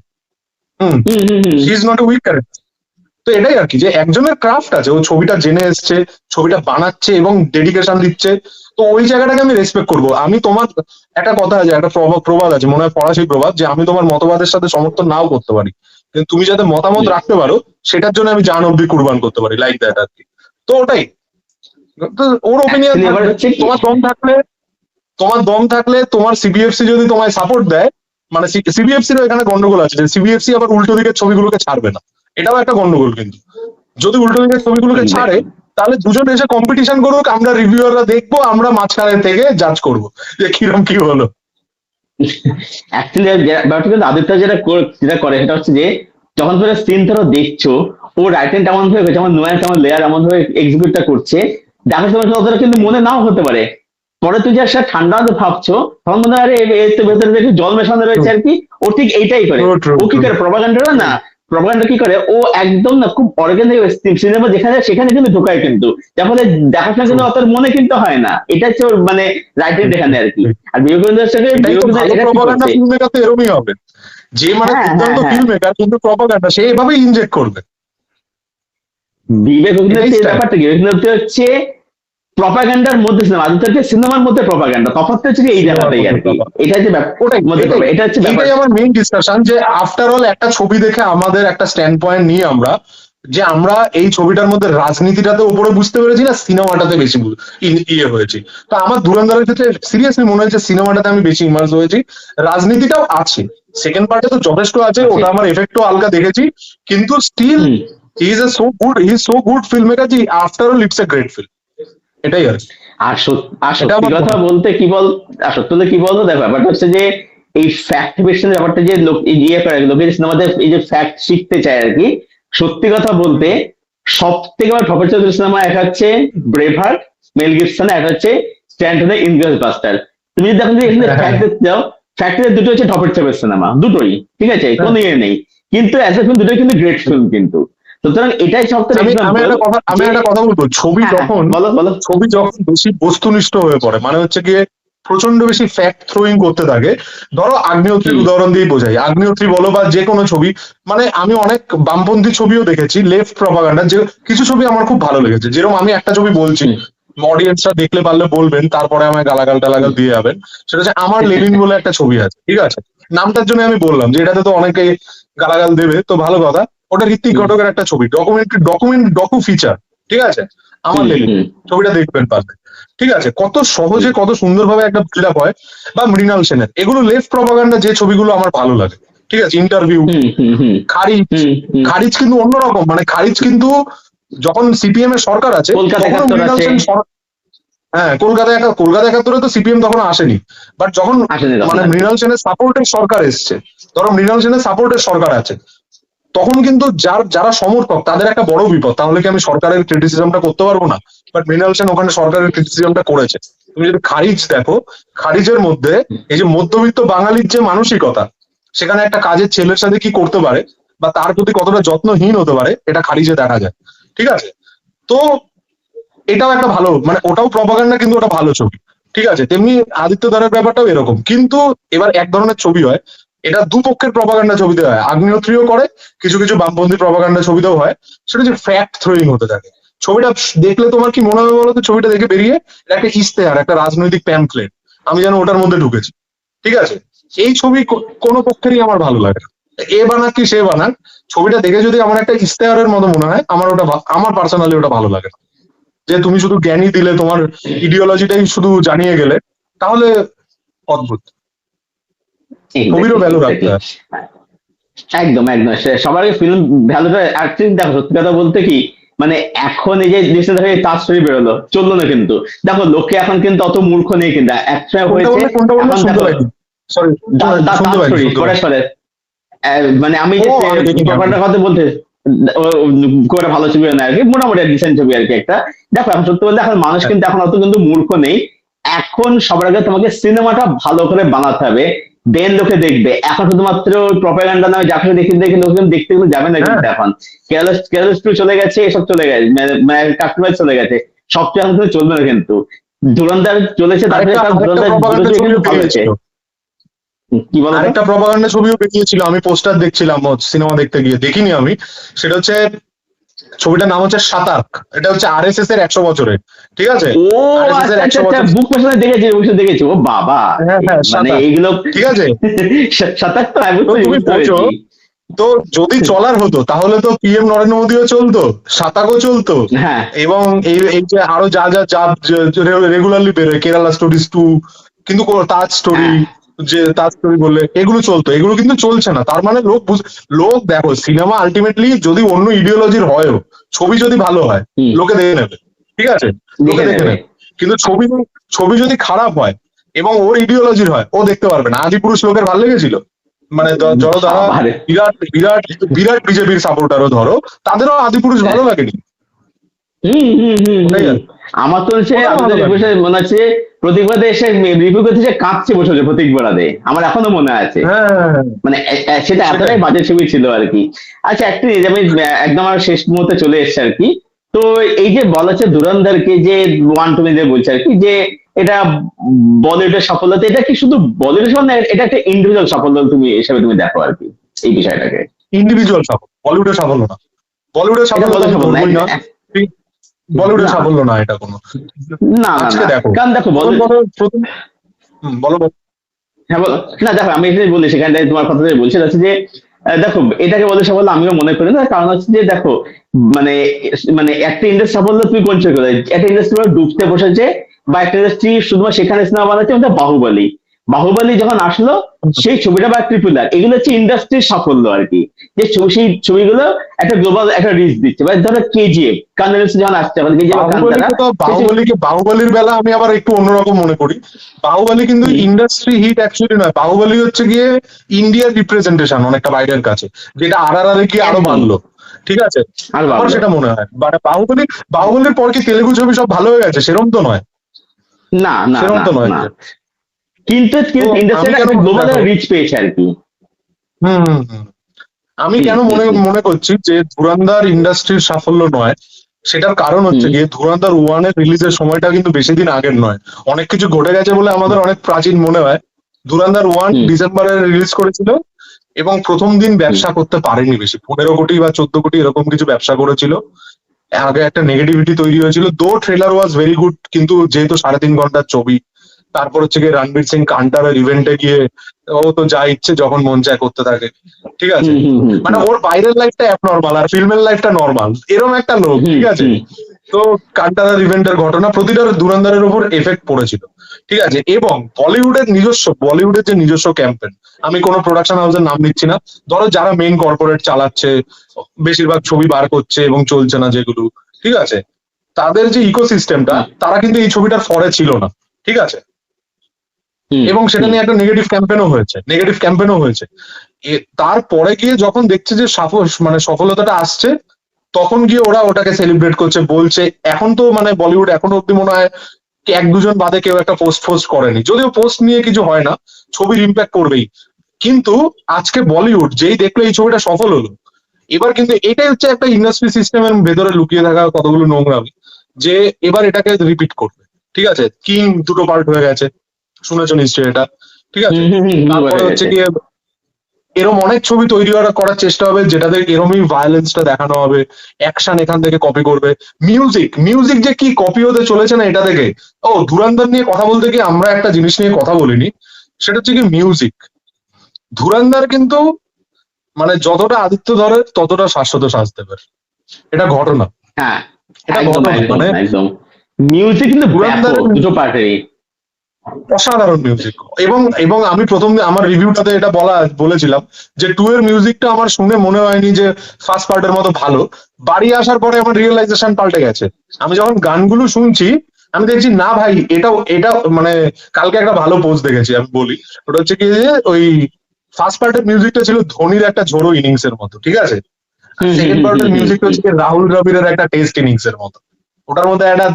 Hmm, hmm hmm hmm. She is not a weak character. তো এটাই আর কি, যে একজনের ক্রাফট আছে, ও ছবিটা জেনে এসছে, ছবিটা বানাচ্ছে এবং ডেডিকেশন দিচ্ছে। তো ওই জায়গাটাকে আমি রেসপেক্ট করবো। আমি তোমার একটা কথা আছে, একটা প্রবাদ আছে, মনে হয় ফরাসি প্রবাদ, যে আমি তোমার মতবাদের সাথে সমর্থন নাও করতে পারি, কিন্তু তুমি যাতে মতামত রাখতে পারো সেটার জন্য আমি জান অব্দি কুরবান করতে পারি, লাইক দ্যাট আর কি। তো ওটাই, তো ওর ওপিনিয়ন Actually এবার থাকবে। হচ্ছে কি, তোমার দম থাকলে তোমার সিবিএফসি যদি তোমায় সাপোর্ট দেয়, মানে সিবিএফসির এখানে গন্ডগোল আছে, যে সিবিএফসি আবার উল্টো দিকের ছবিগুলোকে ছাড়বে না, এটাও একটা গন্ডগোল। কিন্তু যদি উল্টো দিকের ছবিগুলোকে ছাড়ে, তাহলে দুজন এসে কম্পিটিশন করুক, আমরা রিভিউয়াররা দেখবো, আমরা মাঝখানে থেকে জাজ করবো যে কিরম কি হলো। অ্যাকচুয়ালি ব্যাপারটা কিন্তু আদিত্য যেটা করে সেটা হচ্ছে যে, যখন তোমরা সিন ধরো দেখছো, ও রাইটেন এমন ভাবে, যেমন নোয়ান যেমন লেয়ার এমন ভাবে এক্সিকিউটটা করছে, দেখার সময় ওদের কিন্তু মনে নাও হতে পারে। পরে তুই যে একটা ঠান্ডা মাথায় ভাবছো, তখন মনে হয় আরে এর তো ভেতরে দেখি জল মেশানো রয়েছে আর কি। ও ঠিক এইটাই করে। True, true, ও কি true. করে প্রপাগান্ডা না, প্রপাগান্ডা কি করে ও একদম না খুব অর্গানিক সিনেমা যেখানে সেখানে কিন্তু ঢোকায় কিন্তু, যার ফলে দেখার সময় কিন্তু অত মনে কিন্তু হয় না। এটা হচ্ছে ওর মানে রাইটেন এখানে আর কি। আর বিবেকানন্দের সাথে এটাই তো ভালো এটা কি প্রপাগান্ডা, করছে, ফিল্ম মেকার তো এরকমই হবে, যে মানে হ্যাঁ হ্যাঁ দুর্দান্ত হ্যাঁ, ফিল্ম মেকার কিন্তু প্রপাগান্ডা সে এভাবেই ইনজেক্ট করবে। বিবেক এটাই অভিনেত্রীর স্টাইল। ব্যাপারটা কি, অভিনেত্রী হচ্ছে প্রপাগান্ডার মধ্যে সিনেমা, আদিত্য হচ্ছে সিনেমার মধ্যে প্রপাগান্ডা, তফাৎটা হচ্ছে এই সিনেমার জায়গাটাই আর কি। মধ্যে এটা হচ্ছে ওটাই, মধ্যে এটাই এটা হচ্ছে ব্যাপার। এইটাই আমার মেইন ডিসকাশন, যে আফটার অল একটা ছবি দেখে আমাদের একটা স্ট্যান্ড পয়েন্ট নিয়ে আমরা, যে আমরা এই ছবিটার মধ্যে রাজনীতিটাতে উপরে বুঝতে পেরেছি না সিনেমাটাতে বেশি ইয়ে হয়েছি। তো আমার ধুরন্ধরের ক্ষেত্রে সিরিয়াসলি মনে হয়েছে সিনেমাটাতে আমি বেশি ইমার্স হয়েছি, রাজনীতিটাও আছে, সেকেন্ড পার্টে তো যথেষ্ট আছে, ওটা আমার এফেক্টও হালকা দেখেছি, কিন্তু still hmm. He is so good film maker, যে after all it's a great film. এটাই আর কি। আর আর এটা সত্যি আমার কথা মনে হয়। বলতে কি বল, আর সত্যি বলতে কি বলতো, দেখো ব্যাপারটা হচ্ছে যে এই ফ্যাক্ট বেসড ব্যাপারটা যে লোক এই ইয়ে করে, লোকের সিনেমাতে এই যে ফ্যাক্ট শিখতে চায় আর কি। সত্যি কথা বলতে সব থেকে আমার ঠকের চৌধুরী সিনেমা এক হচ্ছে ব্রেভহার্ট মেল গিবসন, এক হচ্ছে স্ট্যান্টনের ইনগ্লাস বাস্টার। তুমি যদি দেখো যে এখানে হ্যাঁ, ফ্যাক্ট হ্যাঁ, দেখতে যাও, ফ্যাক্টরের দুটো হচ্ছে ঠপের চপের সিনেমা, দুটোই ঠিক আছে, কোনো ইয়ে নেই, কিন্তু অ্যাজ এ ফিল্ম দুটোই কিন্তু গ্রেট ফিল্ম কিন্তু। সুতরাং এটাই সব থেকে আমি আমি এক্সাম্পল আমি যে, একটা কথা বলবো, ছবি হ্যাঁ হ্যাঁ যখন বলো বলো। ছবি যখন বেশি বস্তুনিষ্ঠ হয়ে পড়ে, মানে হচ্ছে গিয়ে প্রচন্ড বেশি ফ্যাক্ট থ্রোয়িং করতে থাকে, ধরো আগ্নেয়ত্রীর হুম উদাহরণ দিয়ে বোঝাই, আগ্নেয়ত্রী বলো বা যে কোনো ছবি, মানে আমি অনেক বামপন্থী ছবিও দেখেছি, লেফট প্রপাগান্ডা, যে কিছু ছবি আমার খুব ভালো লেগেছে, যেরকম আমি একটা ছবি বলছি, হুম অডিয়েন্সরা দেখলে পারলে বলবেন, তারপরে আমায় গালাগাল টালাগাল হুম। দিয়ে যাবেন। সেটা হচ্ছে আমার লেনিন বলে একটা ছবি আছে, ঠিক আছে, নামটার জন্য আমি বললাম যে এটাতে তো অনেকে গালাগাল দেবে, তো ভালো কথা, ওটা ঋত্বিক হুম ঘটকের একটা ছবি, ডকু ফিচার, ঠিক আছে, আমার হুম লেনিন, হুম ছবিটা দেখবেন পারলে, ঠিক আছে, কত সহজে কত সুন্দরভাবে একটা বিল্ড আপ হয়। বা মৃণাল সেনের, এগুলো লেফট প্রপাগান্ডা যে ছবিগুলো আমার ভালো লাগে, ঠিক আছে, ইন্টারভিউ, হুম হুম হুম খারিজ, হুম হুম। খারিজ কিন্তু অন্যরকম, মানে খারিজ কিন্তু যখন সিপিএম এর সরকার আছে কলকাতা তখন 71 মৃণাল আছে, সেন হ্যাঁ, কলকাতা একাত্তরে তো সিপিএম তখন আসেনি, বাট যখন আসেনি তখন মানে আর কি। মৃণাল সেনের সাপোর্টের সরকার এসছে, ধরো মৃণাল সেনের সাপোর্টের সরকার আছে, তখন কিন্তু যারা সমর্থক তাদের একটা বড় বিপদ, তাহলে কি আমি সরকারের ক্রিটিসিজমটা করতে পারবো না, বাট মৃণাল সেন ওখানে সরকারের ক্রিটিসিজমটা করেছে। তুমি যদি খারিজ দেখো, খারিজের মধ্যে এই যে মধ্যবিত্ত বাঙালির যে মানসিকতা, সেখানে একটা কাজের ছেলের সাথে কি করতে পারে বা তার প্রতি কতটা যত্নহীন হতে পারে, এটা খারিজে দেখা যায়, ঠিক আছে। তো এটাও একটা ভালো, মানে ওটাও প্রপাগান্ডা কিন্তু ওটা ভালো ছবি, ঠিক আছে, তেমনি আদিত্য দারের ব্যাপারটাও এরকম। কিন্তু এবার এক ধরনের ছবি হয়, এটা দুপক্ষের প্রপাগান্ডা ছবিতে হয়, আগ্নেয়ত্রীও করে, কিছু কিছু বামপন্থী প্রপাগান্ডা ছবিতেও হয়, সেটা যে ফ্যাক্ট থ্রোয়িং হতে থাকে। ছবিটা দেখলে তোমার কি মনে হবে বলতো, ছবিটা দেখে বেরিয়ে এটা একটা ইশতেহার, একটা রাজনৈতিক প্যাম্পলেট, আমি যেন ওটার মধ্যে ঢুকেছি, ঠিক আছে। এই ছবি কোনো পক্ষেরই আমার ভালো লাগে না, এ বানাক কি সে বানাক, ছবিটা দেখে যদি আমার একটা ইশতেহারের মতো মনে হয়, আমার ওটা আমার পার্সোনালি ওটা ভালো লাগে না। যে তুমি শুধু জ্ঞানই দিলে, তোমার ইডিওলজিটাই শুধু জানিয়ে গেলে, তাহলে অদ্ভুত, ছবিরও ভ্যালু রাখতে হয়। একদম একদম সবার ফিল্ম ভ্যালুটা অ্যাকচুয়ালি দেখো, সত্যি কথা বলতে কি, মানে এখন এই যে দেশে ধরে তার স্টোরি বেরোলো, চললো না কিন্তু। দেখো লোকে এখন কিন্তু অত মূর্খ নেই কিন্তু, একসময় হয়েছে। কোনটা বললে এখন শুনতে দেখো পাইনি, সরি তার শুনতে পাইনি স্টোরি শুনতে পাইনি। পরেশপালের, মানে আমি ও যে আমি দেখিনি আমি। ব্যাপারটার কথা বলতে, খুব একটা ভালো ছবি না আর কি, মোটামুটি ডিসেন্ট ছবি আর কি একটা। দেখো এখন সত্যি বলতে এখন মানুষ হ্যাঁ কিন্তু এখন অত কিন্তু মূর্খ নেই। এখন সবার আগে তোমাকে সিনেমাটা ভালো করে বানাতে হবে, দেন লোকে দেখবে। এখন শুধুমাত্র প্রপাগান্ডা নয়, যাকে দেখে দেখে লোক কিন্তু দেখতে কিন্তু যাবে না হ্যাঁ। কিন্তু এখন। কেয়ারলেস টু চলে গেছে, এসব চলে গেছে, কাস্টমাইজ চলে গেছে, সবচেয়ে এখন কিন্তু চলবে না কিন্তু। ধুরন্ধর চলেছে, তারপরে আরেকটা কারণ আরেকটা ধুরন্ধর দুটো প্রপাগান্ডা ছবি ছবিও কিন্তু ভালো হয়েছে। বেরিয়েছিল, কি বলো তো? আরেকটা প্রপাগান্ডা ছবিও বেরিয়েছিল, আমি পোস্টার দেখছিলাম সিনেমা দেখতে গিয়ে, দেখিনি আমি। সেটা হচ্ছে, ছবিটার নাম হচ্ছে সাতার্ক। এটা হচ্ছে আরএসএস এর 100 বছরে, ঠিক আছে? ও আরএসএস এর আচ্ছা আচ্ছা 100 আচ্ছা, বছর। বুক পেছনে দেখেছি, অবশ্যই দেখেছি। ও বাবা, হ্যাঁ হ্যাঁ মানে সাতার্ক, এইগুলো ঠিক আছে? 77, আমি তো তুমি বুঝতে বোঝো, পেরেছি। তো যদি চলার হতো তাহলে তো পিএম নরেন্দ্র মোদীও চলতো, সাতাকও চলতো, হ্যাঁ এবং এই এই যে আরো যা যা যা রেগুলারলি বেরোয়, কেরালা স্টোরিজ 2, কিন্তু তাজ স্টোরি, হ্যাঁ। যে তাজ স্টোরি বললে, এগুলো চলতো। এগুলো কিন্তু চলছে না, তার মানে লোক দেখো, সিনেমা আলটিমেটলি যদি অন্য ইডিওলজির হয়ও, ছবি যদি ভালো হয় হুম, লোকে দেখে নেবে, ঠিক আছে? লোকে দেখে দেখে নেবে। নেবে। কিন্তু ছবি যদি খারাপ হয় এবং ওর ইডিওলজির হয়, ও দেখতে পারবে না। আদিপুরুষ লোকের ভালো লেগেছিল, মানে ধরো তারা বাবারে। বিরাট বিরাট বিরাট বিজেপির সাপোর্টারও ধরো, তাদেরও আদিপুরুষ হ্যাঁ। ভালো লাগেনি। হুম হুম হুম ওটাই হুম। আর আমার তো হচ্ছে ওটাও আমি তো ভালো লাগে। বসে মনে হচ্ছে প্রতীক বরাদে এসে রিভিউ করতে এসে কাঁদছে বসে বসে, প্রতীক বরাদে আমার এখনো মনে আছে। হ্যাঁ মানে সেটা সেটাই। এতটাই বাজে ছবি ছিল আর কি। আচ্ছা একটা জিনিস আমি একদম আর শেষ মুহূর্তে চলে এসেছে আর কি। তো এই যে বলা হচ্ছে ধুরন্ধরকে যে ওয়ান টু যে বলছে আর কি, যে এটা বলিউডের সাফল্য, এটা কি শুধু বলিউডের সাফল্য না, এটা একটা ইন্ডিভিজুয়াল সাফল্য তুমি হিসেবে তুমি দেখো আর কি এই বিষয়টাকে? ইন্ডিভিজুয়াল সাফল্য, বলিউডের সাফল্য না। বলিউডের এটা সাফল্য তো বলিউড আমি সাফল্য না ধরবই না। বলিউডের না সাফল্য না এটা কোনো। না না আজকে না, দেখো, কারণ দেখো প্রথম কথা, প্রথম বলো বলো। হ্যাঁ বলো। না দেখো আমি এটাই বলি, সেখানটায় তোমার কথাটাই বলছি যাচ্ছে যে দেখো এটাকে বলে সাফল্য আমিও মনে করি না। কারণ হচ্ছে যে দেখো, মানে মানে একটা ইন্ডাস্ট্রি সাফল্য তুমি কোন চোখে দেখো? একটা ইন্ডাস্ট্রি ডুবতে বসেছে, বা একটা ইন্ডাস্ট্রি শুধুমাত্র সেখানে সিনেমা বানাচ্ছে, ওটা বাহুবলী। বাহুবলী যখন আসলো, সেই ছবিটা বা ট্রিপল আর, এগুলো হচ্ছে ইন্ডাস্ট্রির সাফল্য আর কি। যে সেই ছবিগুলো একটা গ্লোবাল একটা রিচ দিচ্ছে। বা ধরো কেজিএফ, কান্তারা যখন আসছে, আমাদের কেজিএফ কান্তারা, বাহুবলীর বেলা আমি আবার একটু অন্যরকম মনে করি। বাহুবলী কিন্তু ইন্ডাস্ট্রি হিট অ্যাকচুয়ালি নয়, বাহুবলী হচ্ছে গিয়ে ইন্ডিয়ার রিপ্রেজেন্টেশন অনেকটা বাইরের কাছে, যেটা আর গিয়ে আরো একদম বাড়লো, ঠিক আছে? আর আমার ভাবলো সেটা মনে হয়। বাট বাহুবলীর পর কি তেলেগু ছবি সব ভালো হয়ে গেছে? সেরম তো নয়, না না সেরম না তো নয়। না। কিন্তু তো আমি ইন্ডাস্ট্রিটা কেন একটা গ্লোবাল দেখো, রিচ পেয়েছে আর কি। হম হম হম আমি হুম কেন হুম হুম মনে করছি যে ধুরন্ধর ইন্ডাস্ট্রির সাফল্য নয়, সেটার কারণ হচ্ছে হুম গিয়ে ধুরন্ধর 1 এর রিলিজের সময়টা কিন্তু বেশি দিন আগের নয়। অনেক কিছু ঘটে গেছে বলে আমাদের অনেক প্রাচীন মনে হয়। ধুরন্ধর 1 হুম ডিসেম্বরে রিলিজ করেছিল, এবং প্রথম দিন হুম ব্যবসা করতে পারেনি বেশি, 15 কোটি বা 14 কোটি এরকম কিছু ব্যবসা করেছিল। আগে একটা নেগেটিভিটি তৈরি হয়েছিল, দো ট্রেলার ওয়াজ ভেরি গুড, কিন্তু যেহেতু 3.5 ঘন্টার ছবি, তারপর হচ্ছে গিয়ে রণবীর সিং কান্টারের ইভেন্টে গিয়ে ও তো যা ইচ্ছে যখন মন চায় করতে থাকে, ঠিক আছে? হুম হুম হুম মানে ওর বাইরের লাইফটা অ্যাবনর্মাল আর ফিল্মের লাইফটা নর্মাল, এরকম একটা লোক, হুম ঠিক আছে? হুম তো কান্টারার ইভেন্টের ঘটনা প্রতিটা ধুরন্ধরের উপর এফেক্ট পড়েছিল, ঠিক আছে? এবং বলিউডের যে নিজস্ব ক্যাম্পেন, আমি কোনো প্রোডাকশন হাউসের নাম নিচ্ছি না, ধরো যারা মেইন কর্পোরেট চালাচ্ছে, বেশিরভাগ ছবি বার করছে এবং চলছে না যেগুলো, ঠিক আছে? তাদের যে ইকোসিস্টেমটা, হুম তারা কিন্তু এই ছবিটার ফরে ছিল না, ঠিক আছে? হুম এবং সেটা হুম নিয়ে একটা নেগেটিভ ক্যাম্পেনও হয়েছে। তারপরে গিয়ে যখন দেখছে যে মানে সফলতাটা আসছে, তখন গিয়ে ওরা ওটাকে সেলিব্রেট করছে, বলছে। এখন তো মানে বলিউড এখনো অব্দি মনে হয় কি 1-2 জন বাদে কেউ একটা পোস্ট করেনি, যদিও পোস্ট নিয়ে কিছু হয় না, ছবির ইম্প্যাক্ট করবেই। কিন্তু আজকে বলিউড যেই দেখলো এই ছবিটা সফল হলো, এবার কিন্তু এটাই হচ্ছে একটা ইন্ডাস্ট্রি সিস্টেমের ভেতরে লুকিয়ে থাকা কতগুলো নোংরামি, যে এবার এটাকে রিপিট করবে, ঠিক আছে? কিং 2টো পার্ট হয়ে গেছে, শুনেছো নিশ্চয়ই এটা, ঠিক আছে? বোঝা তারপরে হচ্ছে গেছে। গিয়ে এরকম অনেক ছবি তৈরি করার চেষ্টা হবে, যেটাতে এরমই ভায়োলেন্সটা দেখানো হবে, অ্যাকশন এখান থেকে কপি করবে। মিউজিক যে কি কপি হতে চলেছে না এটা থেকে। ও, ধুরন্ধর নিয়ে কথা বলতে গিয়ে আমরা একটা জিনিস নিয়ে কথা বলিনি, সেটা হচ্ছে কি মিউজিক। ধুরন্ধর কিন্তু মানে যতটা আদিত্য ধরের ততটা শাশ্বত সাজদেবের, এটা ঘটনা, হ্যাঁ এটা একদম ঘটনা একদম মানে একদম। মিউজিক কিন্তু ব্যাপক ধুরন্ধরের দুটো পার্টেরই। অসাধারণ মিউজিক। এবং এবং আমি প্রথম আমার রিভিউটাতে এটা বলেছিলাম যে 2 এর মিউজিকটা আমার শুনে মনে হয়নি যে ফার্স্ট পার্টের মতো ভালো। বাড়ি আসার পরে আমার রিয়েলাইজেশন পাল্টে গেছে। আমি যখন গানগুলো শুনছি আমি দেখছি না ভাই, এটা মানে কালকে একটা ভালো পোস্ট দেখেছি, আমি বলি ওটা হচ্ছে কি যে ওই ফার্স্ট পার্টের মিউজিকটা ছিল ধোনির একটা ঝোড়ো ইনিংস এর মতো, ঠিক আছে? আর সেকেন্ড পার্টের মিউজিকটা হচ্ছে রাহুল দ্রাবিড়ের একটা টেস্ট ইনিংস এর মতো। ওটার মধ্যে একটা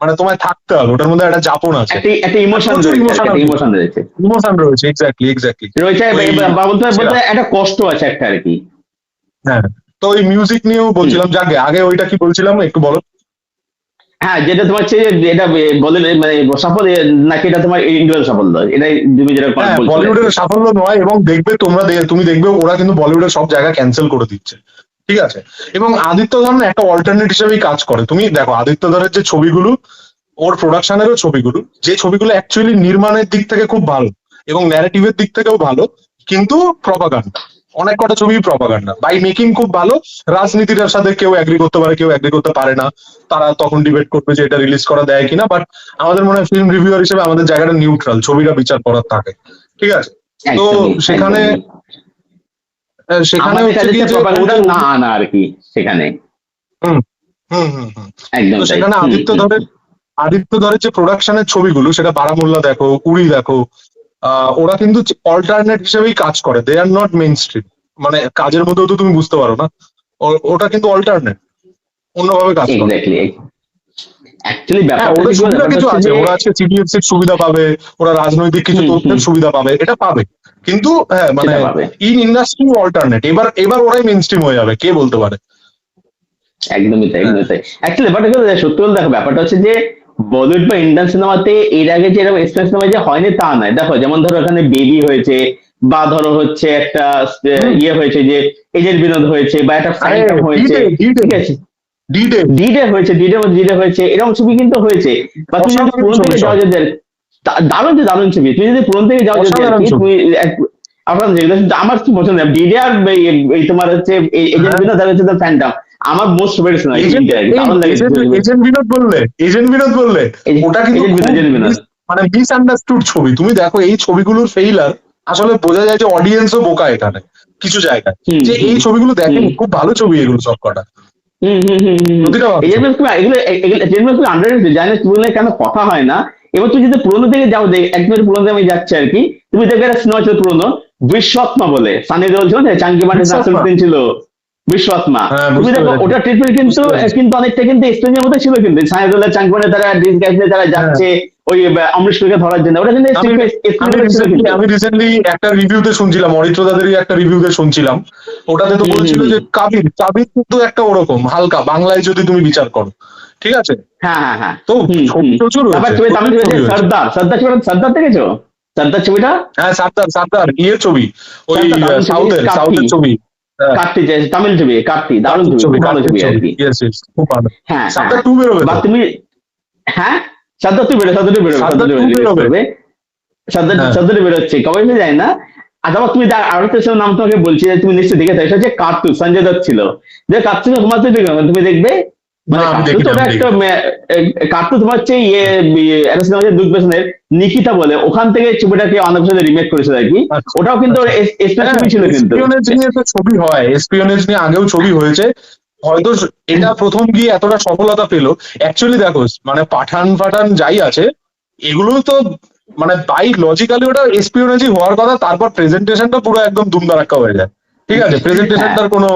মানে তোমায় থাকতে হবে, ওটার মধ্যে একটা যাপন আছে, একটা ইমোশন প্রচুর রয়েছে, ইমোশন একটা আছে, ইমোশন রয়েছে ইমোশন রয়েছে। Exactly exactly. রয়েছে ওই বা বলতে হয় বলতে হয় একটা কষ্ট আছে একটা আর কি। হ্যাঁ, তো ওই মিউজিক নিয়েও হুম। বলছিলাম। যাকে আগে ওইটা কি বলছিলাম একটু বলো। হ্যাঁ, যেটা তোমার হচ্ছে যে এটা বলে মানে সাফল্য নাকি এটা তোমার ইন্ডিভিজুয়াল সাফল্য, এটাই তুমি যেটা হ্যাঁ, বলছিলে আর বলিউডের কি। সাফল্য নয়, এবং দেখবে তুমি দেখবে ওরা কিন্তু বলিউডের সব জায়গা ক্যান্সেল করে দিচ্ছে, ঠিক আছে? এবং আদিত্য ধর না একটা অল্টারনেট হিসেবেই কাজ করে। তুমি দেখো আদিত্য ধরের যে ছবিগুলো, ওর প্রোডাকশনেরও ছবিগুলো, যে ছবিগুলো অ্যাকচুয়ালি নির্মাণের দিক থেকে খুব ভালো এবং ন্যারেটিভের দিক থেকেও ভালো, কিন্তু প্রপাগান্ডা, অনেক কটা ছবি প্রপাগান্ডা। বাই মেকিং খুব ভালো, রাজনীতিটার সাথে কেউ এগ্রি করতে পারে, কেউ এগ্রি করতে পারে না, তারা তখন ডিবেট করবে যে এটা রিলিজ করা দেয় কিনা। বাট আমাদের মনে হয় ফিল্ম রিভিউয়ার হিসেবে আমাদের জায়গাটা নিউট্রাল, ছবিটা বিচার করার থাকে, ঠিক আছে? তো একদমই সেখানে একদমই সেখানে আমাদের হচ্ছে কাছে কি যে প্রপাগান্ডা ওদের না আনা আর কি সেখানে। হুম হুম হুম হুম। একদম তো তাই। সেখানে হুম হুম হুম। আদিত্য ধরের যে প্রোডাকশনের ছবিগুলো, সেটা বারামুল্লা দেখো, উড়ি দেখো, ওরা কিন্তু অল্টারনেট হিসেবেই কাজ করে, দে আর নট মেইন স্ট্রিম। মানে কাজের মধ্যেও তো তুমি বুঝতে পারো না, ওটা কিন্তু অল্টারনেট, অন্যভাবে কাজ করে। এক্স্যাক্টলি। অ্যাকচুয়ালি হ্যাঁ, ব্যাপারটা ওদের হচ্ছে কি বলো? সুবিধা ব্যাপারটা কিছু হচ্ছে আছে, যে ওরা আজকে সিবিএফসি সুবিধা পাবে, ওরা রাজনৈতিক কিছু হুম হুম তথ্যের সুবিধা পাবে, এটা পাবে। কিন্তু হ্যাঁ মানে সেটা পাবে। ইন ইন্ডাস্ট্রি অল্টারনেট, এবার এবার ওরাই মেইন স্ট্রিম হয়ে যাবে, কে বলতে পারে? একদমই তাই, হ্যাঁ একদমই তাই। অ্যাকচুয়ালি ব্যাপারটা কি বলতো? সত্যি বলতে দেখো, ব্যাপারটা হচ্ছে যে বলিউড বা ইন্ডিয়ান সিনেমাতে এর আগে যে এরকম এক্সপ্রেস সিনেমা যে হয়নি তা নয়। দেখো যেমন ধরো এখানে বেবি হয়েছে, বা ধরো হচ্ছে একটা হুম। ইয়ে হয়েছে যে এজেন্ট বিনোদ হয়েছে, বা একটা আরে ফ্যান্টম হয়েছে, ডিডে ডিডে ঠিক আছে, ডিডে ডিডে হয়েছে, ডিডে হয়েছে, এরকম ছবি কিন্তু হয়েছে। বা তুমি যদি অসাধারণ পুরোনো ছবি থেকে সব, যাও যে দারুণ যে দারুণ ছবি, তুমি যদি পুরোনো থেকে যাও যদি আর অসাধারণ কি ছবি। তুমি আপনার আমার কি পছন্দ ডিডে আর এই তোমার হচ্ছে এজেন্ট হ্যাঁ, বিনোদ আর হচ্ছে ফ্যান্টম, আমার মোস্ট ফেভারিট সিনেমা এই এজেন্ট তিনটে আর কি, এই দারুণ লাগে এজেন্ট ছবিগুলো। এজেন্ট বিনোদ বললে, এজেন্ট বিনোদ বললে ওটা কিন্তু এজেন্ট বিনোদ, খুব এজেন্ট বিনোদ। মানে মিসআন্ডারস্টুড ছবি। তুমি দেখো এই ছবিগুলোর ফেইলার, আসলে বোঝা যায় যে অডিয়েন্সও বোকা এখানে কিছু জায়গায়, হুম যে এই হুম ছবিগুলো হুম দেখেনি। খুব ভালো ছবি এগুলো সব কটা, প্রতিটা ভালো এজেন্ট ছবি। বিনোদ এজেন্ট বিনোদ খুব আন্ডাররেটেড, জানি না কি বললে কেন কথা হয় না। এবার তুই যদি পুরোনো থেকে যাও, একদম পুরোনো থেকে আমি যাচ্ছি আর কি, তুমি দেখবে একটা সিনেমা ছিল পুরোনো, বিশ্বআত্মা বলে, সানি দেওল ছিল না, চাঙ্কি পান্ডে বিশ্বাস না। নাসিরুদ্দিন ছিল, বিশ্বআত্মা। হ্যাঁ, তুমি বুঝতে দেখো পেরেছি, ওটা ট্রিটমেন্ট কিন্তু বুঝতে পেরেছি। কিন্তু অনেকটা কিন্তু এক্সপেরিয়েন্সের মধ্যে ছিল, কিন্তু সানি দেওল চাঙ্কি পান্ডে তারা ডিসগাইজ নিয়ে তারা হ্যাঁ, যাচ্ছে ওই অমরিশ পুরীকে ধরার জন্য, ওটা কিন্তু আমি আমি এক্সপেরিয়েন্স ছিল রিসেন্টলি কিন্তু। আমি রিসেন্টলি একটা রিভিউতে শুনছিলাম, অরিত্র দাদেরই একটা রিভিউতে শুনছিলাম। ওটাতে তো বলছিল হুম। যে কাবির কাবির কিন্তু একটা ওরকম হালকা বাংলায় যদি তুমি বিচার করো, ঠিক আছে? হ্যাঁ হ্যাঁ হ্যাঁ। তো ছবি হুম। প্রচুর তারপর হয়েছে, ছবি তামিল প্রচুর ছবি ছবি হচ্ছে হয়েছে। সর্দার, সর্দার দেখেছো? সর্দার ছবিটা, হ্যাঁ, সাত্তার সাত্তার ইয়ের ছবি, ওই সর্দার দারুণ ছবি, সাউথের কার্তি, সাউথের ছবি। হ্যাঁ, কার্তি তামিল ছবি, কার্তি দারুণ কার্তিক ছবি, ছবি, খুব ভালো কার্তিক ছবি আর ছবি, কি। ইয়েস ইয়েস, খুব ভালো। হ্যাঁ হ্যাঁ। সাত্তার টু বেরোবে বা তো, তুমি, হ্যাঁ সর্দার টু সাত্তার টু রিলিজ বেরোবে। করবে, হ্যাঁ, সর্দার বেরোচ্ছে কবে হয়েছে যায় না। আর তারপর তুমি আরো একটা নাম তোমাকে বলছি যে তুমি নিশ্চয়ই দেখে থাকো, সেটা হচ্ছে কার্তু, সঞ্জয় দত্ত ছিল, যে কার্তু তোমার তুমি দেখবে, না মানে আমি কার্তু দেখিনি, তো ওটা আমি একটা দেখিনি। কার্তু তোমার হচ্ছে একটা সিনেমা হচ্ছে দূরদর্শনের নিকিতা বলে, ওখান থেকে ছবিটাকে অনেক বছর রিমেক করেছিল আর কি। আচ্ছা ওটাও কিন্তু আচ্ছা। এক্সপ্রেস হ্যাঁ, ছবি ছিল কিন্তু। এসপিওনেজ নিয়ে তো ছবি হয়, এসপিওনেজ নিয়ে আগেও ছবি হয়েছে। হয়তো এটা প্রথম গিয়ে এতটা সফলতা পেলো। অ্যাকচুয়ালি দেখো মানে পাঠান ফাঠান যাই আছে, এগুলো তো মানে বাই লজিক্যালি ওটা এসপিওনেজই হওয়ার কথা, তারপর প্রেজেন্টেশনটা পুরো একদম দুমদারাক্কা হয়ে যায়, ঠিক আছে? হ্যাঁ, প্রেজেন্টেশনটার কোনো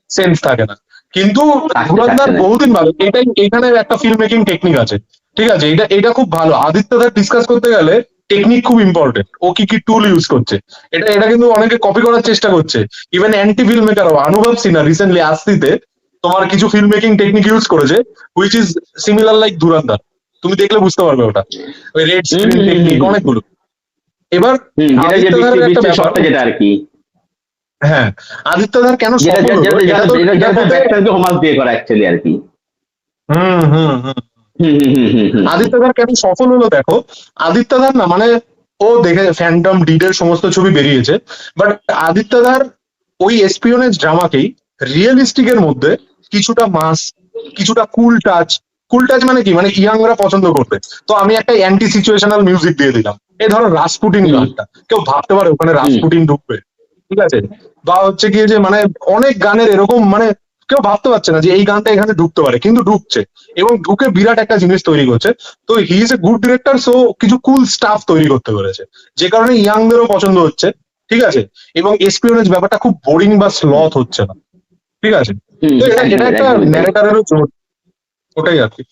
সেন্স থাকে না। কিন্তু থাকছে ধুরন্ধর না। বহুদিন ভালো, এটাই এখানে একটা ফিল্ম মেকিং টেকনিক আছে, ঠিক আছে? এটা এটা খুব ভালো। আদিত্যদার ডিসকাস করতে গেলে টেকনিক খুব ইম্পর্টেন্ট, ও কি কি টুল ইউজ করছে, এটা এটা কিন্তু অনেকে কপি করার চেষ্টা করছে। ইভেন অ্যান্টি ফিল্ম মেকার অনুভব সিনহা রিসেন্টলি আসতিতে তোমার কিছু ফিল্ম মেকিং টেকনিক ইউজ করেছে, হুইচ ইজ সিমিলার লাইক ধুরন্ধর। তুমি দেখলে বুঝতে পারবে ওটা, ওই রেড হম স্ক্রিন হম হম টেকনিক হম অনেকগুলো। এবার যেটা যে বৃষ্টি আদিত্যদারের একটা বৃষ্টির ব্যাপার, শটটা যেটা আর কি, হ্যাঁ, আদিত্যদার কেন যেটা সফল হলো এটা তো এটার মধ্যে ব্যাকটাকে হোমাস দিয়ে করা অ্যাকচুয়ালি আর কি। হুম হুম হুম হুম। আদিত্যদার কেন সফল হলো দেখো, আদিত্যদার না মানে ও দেখে ফ্যান্টম ডিডের সমস্ত ছবি বেরিয়েছে, বাট আদিত্যদার ওই এসপিওনেজ ড্রামাকেই রিয়েলিস্টিক এর মধ্যে কিছুটা মাস, কিছুটা কুল টাচ, কুল টাচ মানে কি, মানে ইয়াংরা পছন্দ করবে, তো আমি একটা অ্যান্টি সিচুয়েশনাল মিউজিক দিয়ে দিলাম। এই ধরো রাসপুটিন হুম। গানটা, কেউ ভাবতে পারে ওখানে রাসপুটিন ঢুকবে? ঠিক আছে। বা হচ্ছে কি যে মানে অনেক গানের এরকম মানে কেউ ভাবতে পারছে না যে এই গানটা এখানে ঢুকতে পারে, কিন্তু ঢুকছে এবং ঢুকে বিরাট একটা জিনিস তৈরি করছে। তো he is a good director, so কিছু কুল স্টাফ তৈরি করতে পেরেছে, যে কারণে ইয়াংদেরও পছন্দ হচ্ছে। ঠিক আছে। এবং এসপিওনেজ ব্যাপারটা খুব বোরিং বা স্লথ হচ্ছে না। ঠিক আছে। তো এটা এটা একটা একদমই তাই। ন্যারেটারেরও জোর, ওটাই আর কি।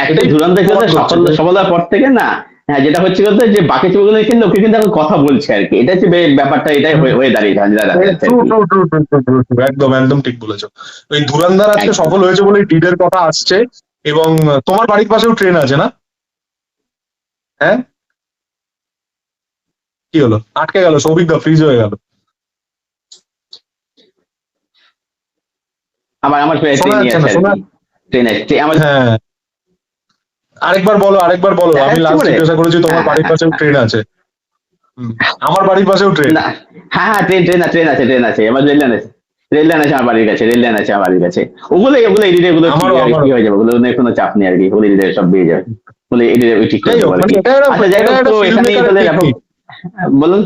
একটা এটাই ধুরন্ধর কিন্তু প্রমাণ করছে যে সফলতার পর থেকে না, হ্যাঁ, যেটা হচ্ছে বলতে যে বাকি ছবিগুলো কিন্তু লোকে কিন্তু এখন কথা বলছে আর কি, এটা হচ্ছে ব্যাপারটা, এটাই হয়ে হয়ে দাঁড়িয়েছে যাচ্ছে আর ট্রু কি। True true true true true true, একদম একদম ঠিক বলেছো। ওই ধুরন্ধর আজকে একদম। সফল হয়েছে বলে ডিডের কথা আসছে। এবং তোমার বাড়ির পাশেও ট্রেন আছে না? হ্যাঁ, কি হলো, আটকে গেল, সৌভিক দা ফ্রিজ হয়ে গেল। আমার আমার শোনা ট্রেনই যাচ্ছে আছে না, আর শোনা। কি, ট্রেন আছে আমার। হ্যাঁ, আরেকবার বলো, আরেকবার বলো, দেখা আমি যাচ্ছে লাস্ট বলে। জিজ্ঞাসা করেছি তোমার হ্যাঁ, হ্যাঁ, বাড়ির হ্যাঁ, পাশেও ট্রেন আছে। হুম, আমার বাড়ির পাশেও ট্রেন। না, হ্যাঁ, হ্যাঁ, ট্রেন আছে, আমার রেল লাইন আছে, রেল লাইন আছে আমার বাড়ির কাছে, রেল লাইন আছে আমার বাড়ির কাছে। ওগুলো ওগুলো এডিটে, ওগুলো আমারও কি আমারও। হয়ে যাবে, ওগুলো নিয়ে কোনো চাপ নেই আর কি, ওগুলো এডিটে সব পেয়ে যাবে, ওগুলো এডিটে ঠিক করে যাই হোক, দেবো আর মানে কি। এটা একটা আচ্ছা, যাই এটা হোক, একটা তো ফিল্ম এখানে মেকারের তাহলে ব্যাপক, টেকনিক। বলুন।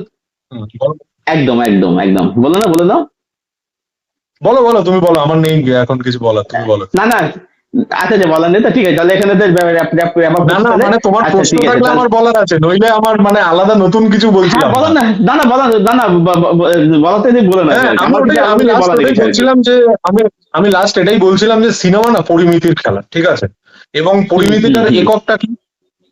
বলো একদম, একদম, একদম, বলো না, বলো না। বলো বলো, তুমি বলো, আমার নেই এখন কিছু বলার, তুমি বলো। না, না, আচ্ছা, যে বলার নেই তো, ঠিক আছে, তাহলে এখানে তো wrap up না হচ্ছে না, তাহলে। মানে তোমার আচ্ছা, প্রশ্ন ঠিক আছে থাকলে তাহলে। আমার বলার আছে, নইলে আমার মানে আলাদা নতুন কিছু হ্যাঁ, বলছিলাম না। বলেন না, না, না, বলা, না, না, বলাতে নেই, বলে না হ্যাঁ, আর কি, আমি আমার কিছু ওটাই, আলাদা আমি কিছু লাস্ট বলা নেই ওটাই কিছু আর কি। বলছিলাম যে আমি আমি লাস্ট এটাই বলছিলাম যে সিনেমা না পরিমিতির খেলা। ঠিক আছে। এবং হুম, হুম, পরিমিতিটার হুম। এককটা কি?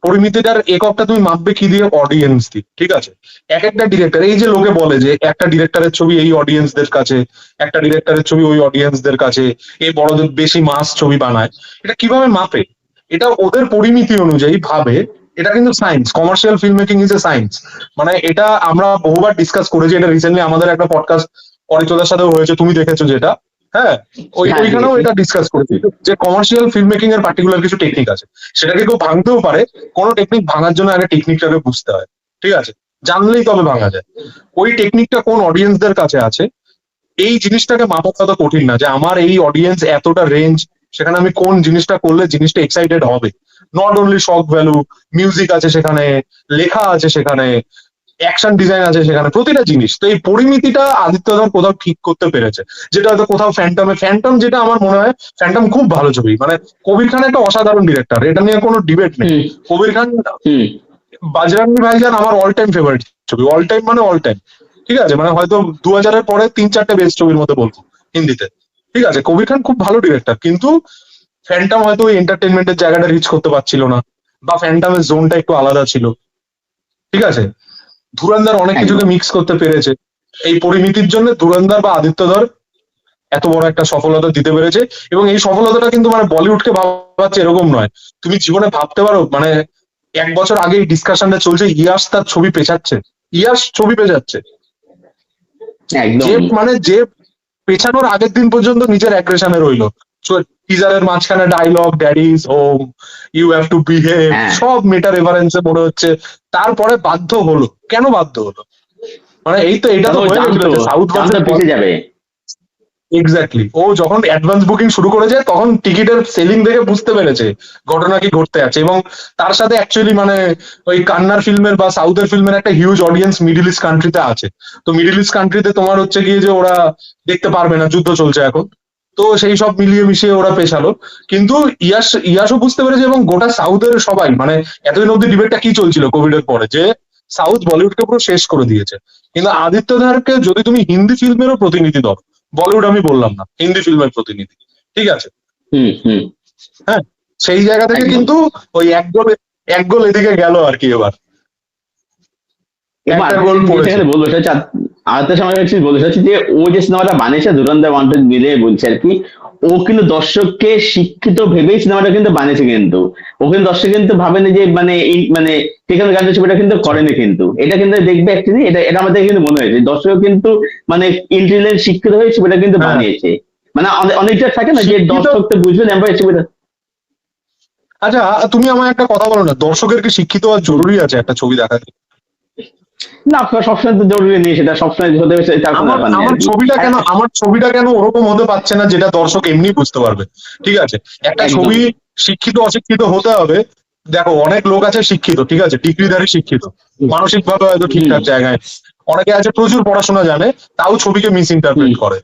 পরিমিতিটার এককটা তুমি মাপবে কি দিয়ে? অডিয়েন্স দিয়ে। ঠিক আছে। এক একটা ডিরেক্টর, এই যে লোকে বলে যে একটা ডিরেক্টরের ছবি এই অডিয়েন্সদের কাছে, একটা ডিরেক্টরের ছবি ওই অডিয়েন্সদের কাছে, এই বড়দের বেশি মাস ছবি বানায়, এটা কিভাবে মাপে? এটা ওদের পরিমিতি অনুযায়ী ভাবে। এটা কিন্তু science, commercial film making is a science. মানে এটা আমরা বহুবার ডিসকাস করেছি, এটা রিসেন্টলি আমাদের একটা পডকাস্ট অরিচদার সাথেও হয়েছে, তুমি দেখেছো যেটা। হ্যাঁ, হ্যাঁ, ওইখানেও দেখেছি। এটা ডিসকাস করেছি যে কমার্শিয়াল ফিল্ম মেকিং এর পার্টিকুলার কিছু টেকনিক আছে, সেটাকে কেউ ভাঙতেও পারে। কোন টেকনিক ভাঙার জন্য আগে টেকনিকটাকে বুঝতে হয়। ঠিক আছে। জানলেই তবে ভাঙা যায়। ওই টেকনিকটা কোন অডিয়েন্সদের কাছে আছে, এই জিনিসটাকে মাপা তত কঠিন না, যে আমার এই অডিয়েন্স এতটা রেঞ্জ, সেখানে আমি কোন জিনিসটা করলে জিনিসটা এক্সাইটেড হবে। Not only shock value, music আছে সেখানে, লেখা আছে সেখানে, অ্যাকশন ডিজাইন আছে সেখানে, প্রতিটা জিনিস। তো এই পরিমিতিটা আদিত্য ধর কোথাও ঠিক করতে পেরেছে, যেটা হয়তো কোথাও ফ্যান্টম, যেটা আমার মনে হয় ফ্যান্টম খুব ভালো ছবি, মানে কবির খান একটা অসাধারণ ডিরেক্টর, এটা নিয়ে কোনো ডিবেট নেই। হুম, কবির খান, হুম। বাজরাঙ্গি ভাইজান আমার অল টাইম ফেভারিট ছবি, অল টাইম মানে অল টাইম। ঠিক আছে, মানে হয়তো 2000-এর পরে 3-4টে বেস্ট ছবির মধ্যে বলবো হিন্দিতে। ঠিক আছে, কবির খান খুব ভালো ডিরেক্টর, কিন্তু ফ্যান্টম হয়তো ওই এন্টারটেনমেন্টের জায়গাটা রিচ করতে পারছিল না, বা ফ্যান্টমের জোনটা একটু আলাদা ছিল। ঠিক আছে। ধুরন্ধর অনেক কিছুকে একদম। মিক্স করতে পেরেছে। এই পরিমিতির জন্য ধুরন্ধর বা আদিত্যধর এত বড় একটা সফলতা দিতে পেরেছে। এবং এই সফলতাটা কিন্তু মানে বলিউডকে ভাবাচ্ছে এরকম নয়। তুমি জীবনে ভাবতে পারো, মানে 1 বছর আগে এই ডিসকাশনটা চলছে, ইয়াশ তার ছবি পেছাচ্ছে, ইয়াশ ছবি পেছাচ্ছে, একদম। যে পেছানোর আগের দিন পর্যন্ত নিজের অ্যাগ্রেশনে রইলো। টিজারের মাঝখানে dialogue, daddy is home, you have to behave, হ্যাঁ, সব মেটা রেফারেন্সে মনে হচ্ছে। তারপরে বাধ্য হলো, কেন বাধ্য হলো? মানে এই তো, এটা কারণ তো ও হয়ে গেছিল জানতো, যে সাউথ জানতো ভার্সেস। পিছিয়ে যাবে। এক্স্যাক্টলি, ও যখন অ্যাডভান্স বুকিং শুরু করেছে তখন টিকিটের সেলিং দেখে বুঝতে পেরেছে ঘটনা কি ঘটতে আছে। এবং তার সাথে অ্যাকচুয়ালি মানে ওই কান্নার ফিল্মের বা সাউথের ফিল্মের একটা হিউজ অডিয়েন্স মিডল ইস্ট কান্ট্রিতে আছে। তো মিডল ইস্ট কান্ট্রিতে তোমার হচ্ছে গিয়ে যে ওরা দেখতে পারবে না, যুদ্ধ চলছে এখন। তো সেই সব মিলিয়ে মিশিয়ে ওরা পেছালো। কিন্তু ইয়াসও বুঝতে পেরেছে, এবং গোটা সাউথের সবাই, মানে এতদিন অব্দি ডিবেটটা কি চলছিল কোভিড এর পরে, যে সাউথ বলিউডকে পুরো শেষ করে দিয়েছে। কিন্তু আদিত্যধারকে যদি তুমি হিন্দি ফিল্মেরও প্রতিনিধি দাও, বলিউড আমি বললাম না, হিন্দি ফিল্মের প্রতিনিধি। ঠিক আছে। হুম, হুম। হ্যাঁ, সেই জায়গা থেকে একদম। কিন্তু ওই এক গোল এদিকে গেল আর কি এবার। এবং একটা আরেকটা গোল জিনিস পড়েছে। এখানে বলবো, সেটা হচ্ছে আরেকটা সময় বলতে চাচ্ছি যে ও যে সিনেমাটা বানিয়েছে ধুরন্ধর 1-2 মিলে বলছে আর কি, ও কিন্তু দর্শককে শিক্ষিত ভেবেই সিনেমাটা কিন্তু বানিয়েছে, কিন্তু ও কিন্তু দর্শক কিন্তু ভাবেনি যে মানে এই মানে সেখানে গানের ছবিটা কিন্তু করেনি, কিন্তু এটা কিন্তু দেখবে অ্যাকচুয়ালি, এটা এটা আমাদের কিন্তু মনে হয়েছে দর্শক কিন্তু মানে ইন্টেলিজেন্ট শিক্ষিত হয়ে ছবিটা কিন্তু হ্যাঁ, বানিয়েছে। মানে অনেকটা থাকে না যে শিক্ষিত। দর্শক তো বুঝবেন এবার ছবিটা। আচ্ছা, তুমি আমায় একটা কথা বলো না, দর্শকের কি শিক্ষিত হওয়া জরুরি আছে একটা ছবি দেখাতে? না সবসময় তো জরুরি নেই, সেটা সবসময় হতে হবে তার কোনো আমার ব্যাপার নেই আমার আর কি। ছবিটা কেন ওরকম হতে পারছে না যেটা দর্শক এমনি বুঝতে পারবে? ঠিক আছে, একটা একদম। ছবি শিক্ষিত অশিক্ষিত হতে হবে। দেখো, অনেক লোক আছে শিক্ষিত, ঠিক আছে, ডিগ্রিধারী শিক্ষিত, মানসিক ভাবে হয়তো ঠিকঠাক জায়গায়। অনেকে আছে প্রচুর পড়াশোনা জানে, তাও ছবিকে মিস ইন্টারপ্রেট করে।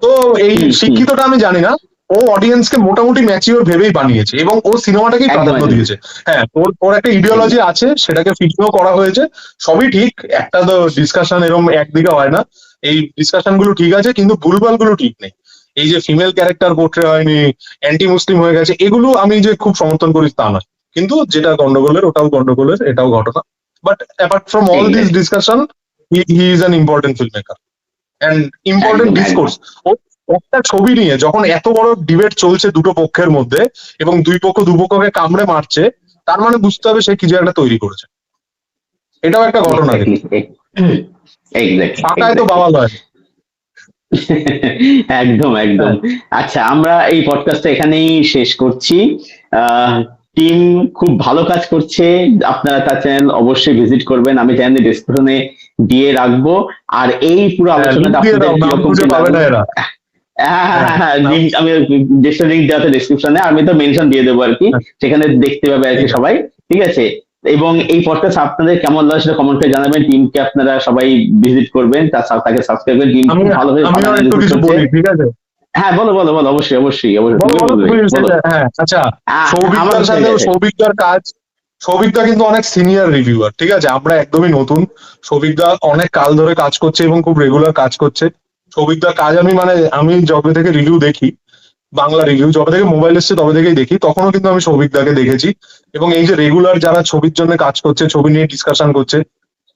তো এই শিক্ষিতটা আমি জানি না, ও অডিয়েন্সকে মোটামুটি ম্যাচিওর ভেবেই বানিয়েছে এবং ও সিনেমাটাকেই একদম প্রাধান্য একদম দিয়েছে। হ্যাঁ, ওর একটা ইডিওলজি আছে, সেটাকে ফিল্মও করা হয়েছে, সবই ঠিক। একটা তো ডিসকাশন এরকম একদিকে হয় না, এই ডিসকাশন গুলো ঠিক আছে, কিন্তু ভুলভাল গুলো ঠিক নেই। এই যে ফিমেল ক্যারেক্টার পোর্ট্রে হয়নি, অ্যান্টি মুসলিম হয়ে গেছে, এগুলো আমি যে খুব সমর্থন করি তা নয়। কিন্তু যেটা গন্ডগোলের ওটাও গন্ডগোলের, এটাও ঘটনা। But apart from all this exactly. Discussion, he is an important film maker and important একদম একদম ডিসকোর্স। একটা ছবি নিয়ে যখন এত বড় ডিবেট চলছে দুটো পক্ষের মধ্যে, এবং দুই পক্ষ দুপক্ষকে কামড়ে মারছে, তার মানে বুঝতে হবে সে কিছু একটা তৈরি করেছে। এটাও একটা ঘটনা, এক্স্যাক্টলি কিন্তু এক্স্যাক্টলি টাকায় তো এক্স্যাক্টলি। বাওয়াল হয়। একদম একদম। হ্যাঁ, আচ্ছা, আমরা এই পডকাস্টটা এখানেই শেষ করছি। টিম খুব ভালো কাজ করছে, আপনারা তার চ্যানেল অবশ্যই ভিজিট করবেন, আমি চ্যানেল ডিসক্রিপশনে দিয়ে রাখবো। আর এই পুরো লিঙ্ক আলোচনাটা দিয়ে আপনাদের দাও, নাম কিরকম খুঁজে কি পাবে লাগলো? না এরা। হ্যাঁ হ্যাঁ হ্যাঁ, হ্যাঁ হ্যাঁ, নাম। লিঙ্ক আমি লিঙ্ক দেওয়া আছে ডিসক্রিপশনে, আমি তো মেনশন দিয়ে দেবো আর কি, হ্যাঁ, সেখানে দেখতে পাবে আর কি ঠিক আছে। সবাই। ঠিক আছে। এবং এই পডকাস্ট আপনাদের কেমন লাগে সেটা কমেন্ট করে জানাবেন, টিমকে আপনারা সবাই ভিজিট করবেন, তাকে সাবস্ক্রাইব করবেন, টিম আমি খুব ভালোভাবে ভালো আমিও একটু অ্যানালিসিস কিছু করছে। বলি, ঠিক আছে? হ্যাঁ বলো বলো বলো, অবশ্যই অবশ্যই অবশ্যই, বলো তুমি বলো বলবে, তুমি বলো। হ্যাঁ, আচ্ছা। আমার সৌভিকদার ঠিক সাথে আছে। সৌভিকদা কিন্তু অনেক সিনিয়র রিভিউয়ার, ঠিক আছে, আমরা একদমই নতুন। সৌভিকদা অনেক কাল ধরে কাজ করছে এবং খুব রেগুলার কাজ করছে। সৌভিকদার কাজ আমি যবে থেকে রিভিউ দেখি, বাংলা রিভিউ যবে থেকে মোবাইল এসছে তবে থেকেই দেখি, তখনও কিন্তু আমি সৌভিকদাকে দেখেছি। এবং এই যে রেগুলার যারা ছবির জন্য কাজ করছে, ছবি নিয়ে ডিসকাশন করছে,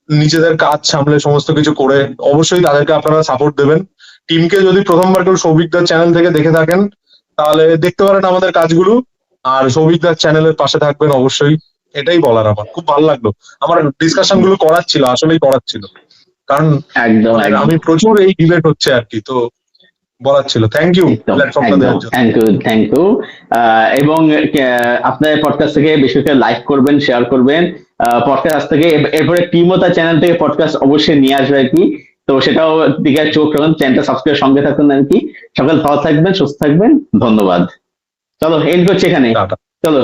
নিজেদের কাজ সামলে সমস্ত কিছু করে, অবশ্যই তাদেরকে আপনারা সাপোর্ট দেবেন। টিমকে যদি প্রথমবার কেউ সৌভিকদার চ্যানেল থেকে দেখে থাকেন, তাহলে দেখতে পারেন আমাদের কাজগুলো, আর সৌভিকদার চ্যানেলের পাশে থাকবেন অবশ্যই। এটাই বলার, আমার খুব ভালো লাগলো। আমার ডিসকাশন গুলো করার ছিল, আসলেই করার ছিল, কারণ একদম একদম আমি প্রচুর এই ডিবেট হচ্ছে আর কি, তো বলার ছিল। থ্যাংক ইউ একদম প্ল্যাটফর্মটা একদম, দেওয়ার জন্য। Thank you thank you. এবং আপনার পডকাস্ট থেকে বেশি করে লাইক করবেন, শেয়ার করবেন পডকাস্ট থেকে। এরপরে টিমও তার চ্যানেল থেকে পডকাস্ট অবশ্যই নিয়ে আসবে আর কি, তো সেটাও দিকে চোখ রাখুন, চ্যানেলটা সাবস্ক্রাইব সঙ্গে থাকুন আর কি। সকাল ভালো থাকবেন, সুস্থ থাকবেন, ধন্যবাদ। চলো এন্ড করছি এখানে। টাটা। চলো।